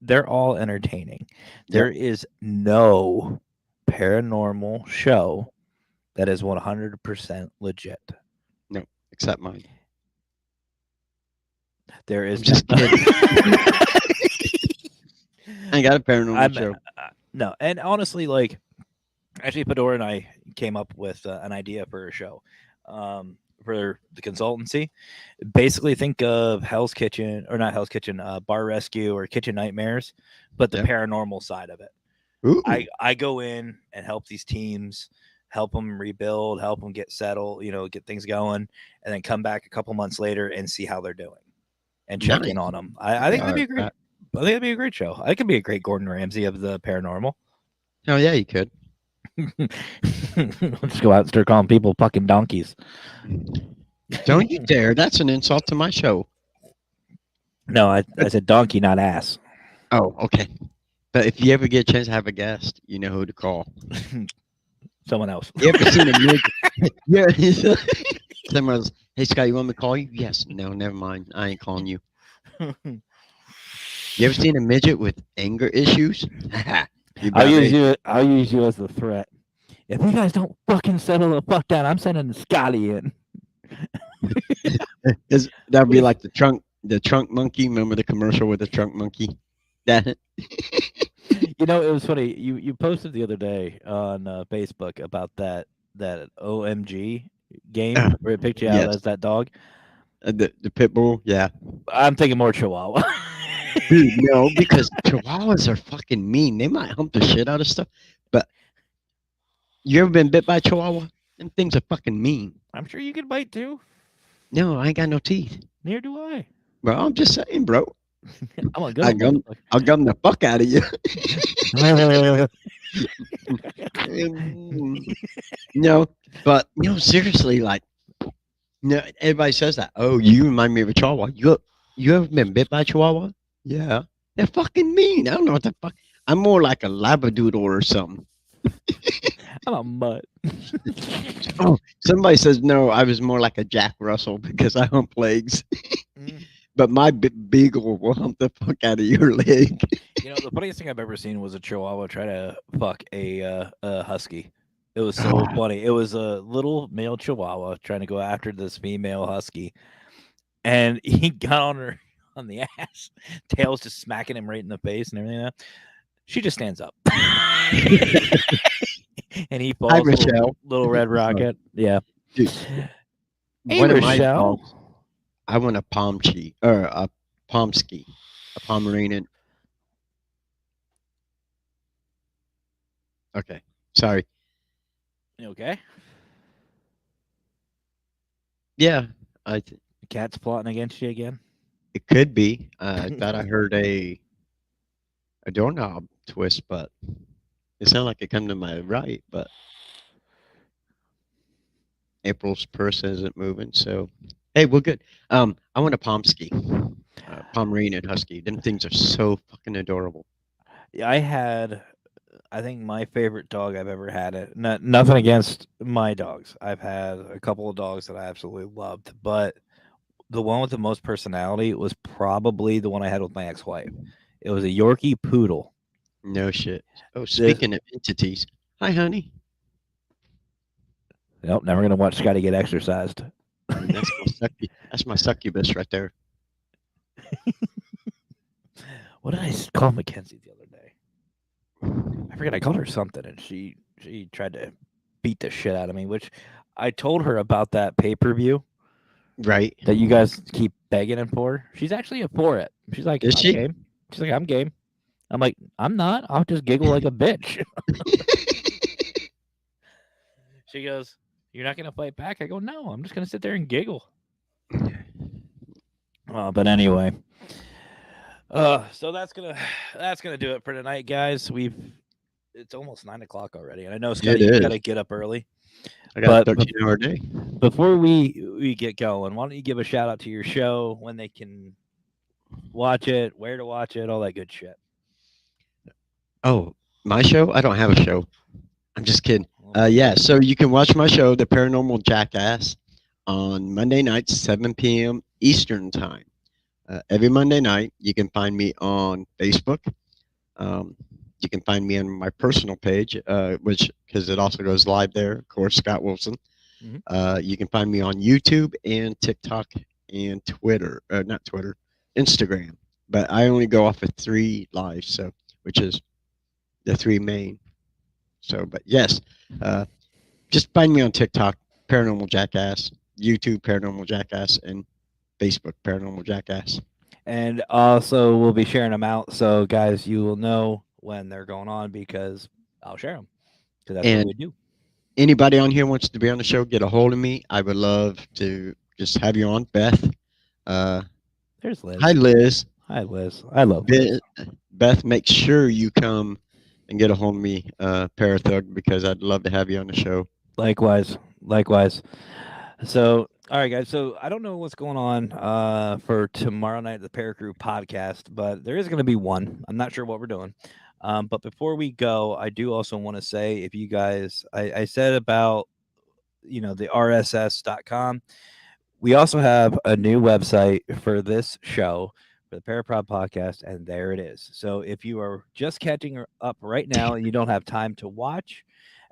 they're all entertaining. There is no paranormal show that is 100% legit. No, except mine. There is just kidding. I ain't got a paranormal show. No, and honestly, like, actually, Fedora and I came up with an idea for a show for the consultancy. Basically, think of Hell's Kitchen, or not Hell's Kitchen, Bar Rescue or Kitchen Nightmares, but the paranormal side of it. Ooh. I go in and help these teams, help them rebuild, help them get settled, get things going, and then come back a couple months later and see how they're doing and check in on them. I think that'd be a great. I think that'd be a great show. I could be a great Gordon Ramsay of the paranormal. Oh yeah, you could. Let's go out and start calling people fucking donkeys. Don't you dare! That's an insult to my show. No, I said donkey, not ass. Oh, okay. But if you ever get a chance to have a guest, you know who to call. Someone else. You ever seen a midget? Yeah. Someone else. Hey, Scott, you want me to call you? Yes. No, never mind. I ain't calling you. You ever seen a midget with anger issues? I'll use you as the threat. If you guys don't fucking settle the fuck down, I'm sending Scotty in. That'd be like the trunk monkey. Remember the commercial with the trunk monkey? That. It was funny. You posted the other day on Facebook about that OMG game where it picked you out as that dog. The pit bull, yeah. I'm thinking more Chihuahua. Dude, no, because Chihuahuas are fucking mean. They might hump the shit out of stuff. But you ever been bit by a Chihuahua? Them things are fucking mean. I'm sure you can bite too. No, I ain't got no teeth. Neither do I. Bro, I'm just saying, bro. I'm a I good gum, I'll gum the fuck out of you. No, but seriously, like, no, everybody says that. Oh, you remind me of a chihuahua. You ever been bit by a chihuahua? Yeah, they're fucking mean. I don't know what the fuck. I'm more like a labradoodle or something. I'm a mutt. Oh, somebody says no. I was more like a Jack Russell because I hump legs. But my beagle will hump the fuck out of your leg. The funniest thing I've ever seen was a chihuahua try to fuck a husky. It was so funny. It was a little male chihuahua trying to go after this female husky, and he got on her on the ass. Tail's just smacking him right in the face and everything. She just stands up, and he falls. Hi, Michelle. Little red rocket. Yeah. Dude, Hey, one of my Michelle. dogs, I want a Pomsky or a Pomsky, a Pomeranian. Okay, sorry. You okay? Yeah, The cat's plotting against you again. it could be. I thought I heard a doorknob twist, but it sounded like it come to my right. But April's purse isn't moving, so hey, we're good. I want a Pomsky, Pomeranian Husky. Them things are so fucking adorable. Yeah, I think my favorite dog I've ever had. Nothing against my dogs. I've had a couple of dogs that I absolutely loved, but the one with the most personality was probably the one I had with my ex-wife. It was a Yorkie Poodle. No shit. Oh, speaking of entities, hi, honey. Nope, never gonna watch Scotty get exercised. That's my succubus right there. What did I call Mackenzie the other day? I forget. I called her something, and she tried to beat the shit out of me. Which I told her about that pay-per-view, right? That you guys keep begging him for. She's actually for it. She's like, is she? Game. She's like, I'm game. I'm like, I'm not. I'll just giggle like a bitch. She goes, you're not gonna fight back? I go, no. I'm just gonna sit there and giggle. But anyway. So that's gonna do it for tonight, guys. It's almost 9:00 already, and I know Scotty, you gotta get up early. I got a 13-hour day. Before we get going, why don't you give a shout out to your show, when they can watch it, where to watch it, all that good shit. Oh, my show? I don't have a show. I'm just kidding. Yeah, so you can watch my show, The Paranormal Jackass, on Monday nights, 7 p.m. Eastern Time. Every Monday night, you can find me on Facebook. You can find me on my personal page, because it also goes live there, of course, Scott Wilson. Mm-hmm. You can find me on YouTube and TikTok and Twitter, not Twitter, Instagram. But I only go off of 3 lives, so which is the 3 main. So, but yes, just find me on TikTok, Paranormal Jackass, YouTube, Paranormal Jackass, and Facebook, Paranormal Jackass. And also, we'll be sharing them out, so guys, you will know when they're going on because I'll share them. Because that's what we do. Anybody on here wants to be on the show, get a hold of me. I would love to just have you on. Beth. There's Liz. Hi, Liz. Hi, Liz. I love Liz. Beth, make sure you come and get a hold of me, Parathug, because I'd love to have you on the show. Likewise. So, all right, guys. So I don't know what's going on for tomorrow night at the Para-Prob podcast, but there is going to be one. I'm not sure what we're doing. But before we go, I do also want to say, if you guys, I said about, the RSS.com. We also have a new website for this show, for the Para-Prob podcast, and there it is. So if you are just catching up right now and you don't have time to watch,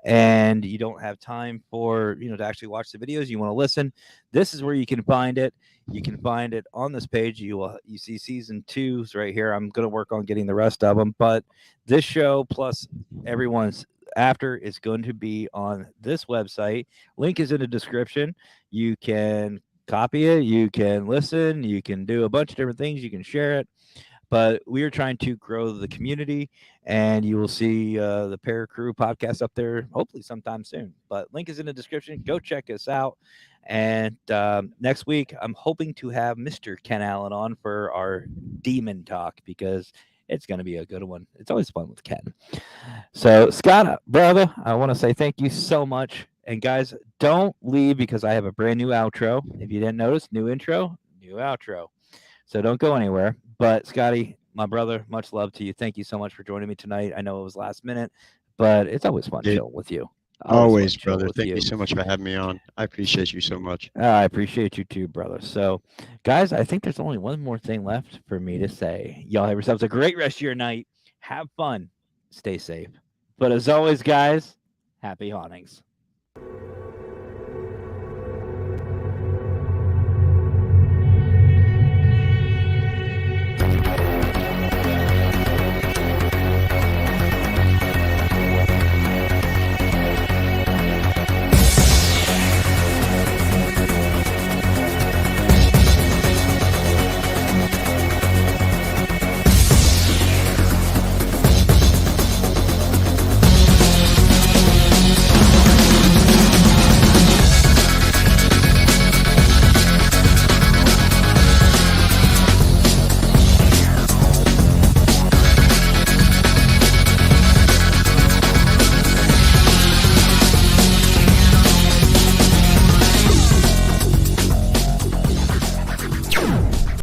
and you don't have time for, to actually watch the videos, you want to listen, this is where you can find it. You can find it on this page. You see season 2's right here. I'm going to work on getting the rest of them, but this show plus everyone's after is going to be on this website. Link is in the description. You can copy it. You can listen. You can do a bunch of different things. You can share it. but we are trying to grow the community, and you will see the Para Crew podcast up there hopefully sometime soon. But link is in the description. Go check us out. And next week, I'm hoping to have Mr. Ken Allen on for our demon talk, because it's going to be a good one. It's always fun with Ken. So, Scott, brother, I want to say thank you so much. And guys, don't leave, because I have a brand new outro. If you didn't notice, new intro, new outro. So don't go anywhere. But Scotty, my brother, much love to you. Thank you so much for joining me tonight. I know it was last minute, but it's always fun chilling with you. Always, brother. Thank you so much for having me on. I appreciate you so much. I appreciate you too, brother. So, guys, I think there's only one more thing left for me to say. Y'all have yourselves a great rest of your night. Have fun. Stay safe. But as always, guys, happy hauntings.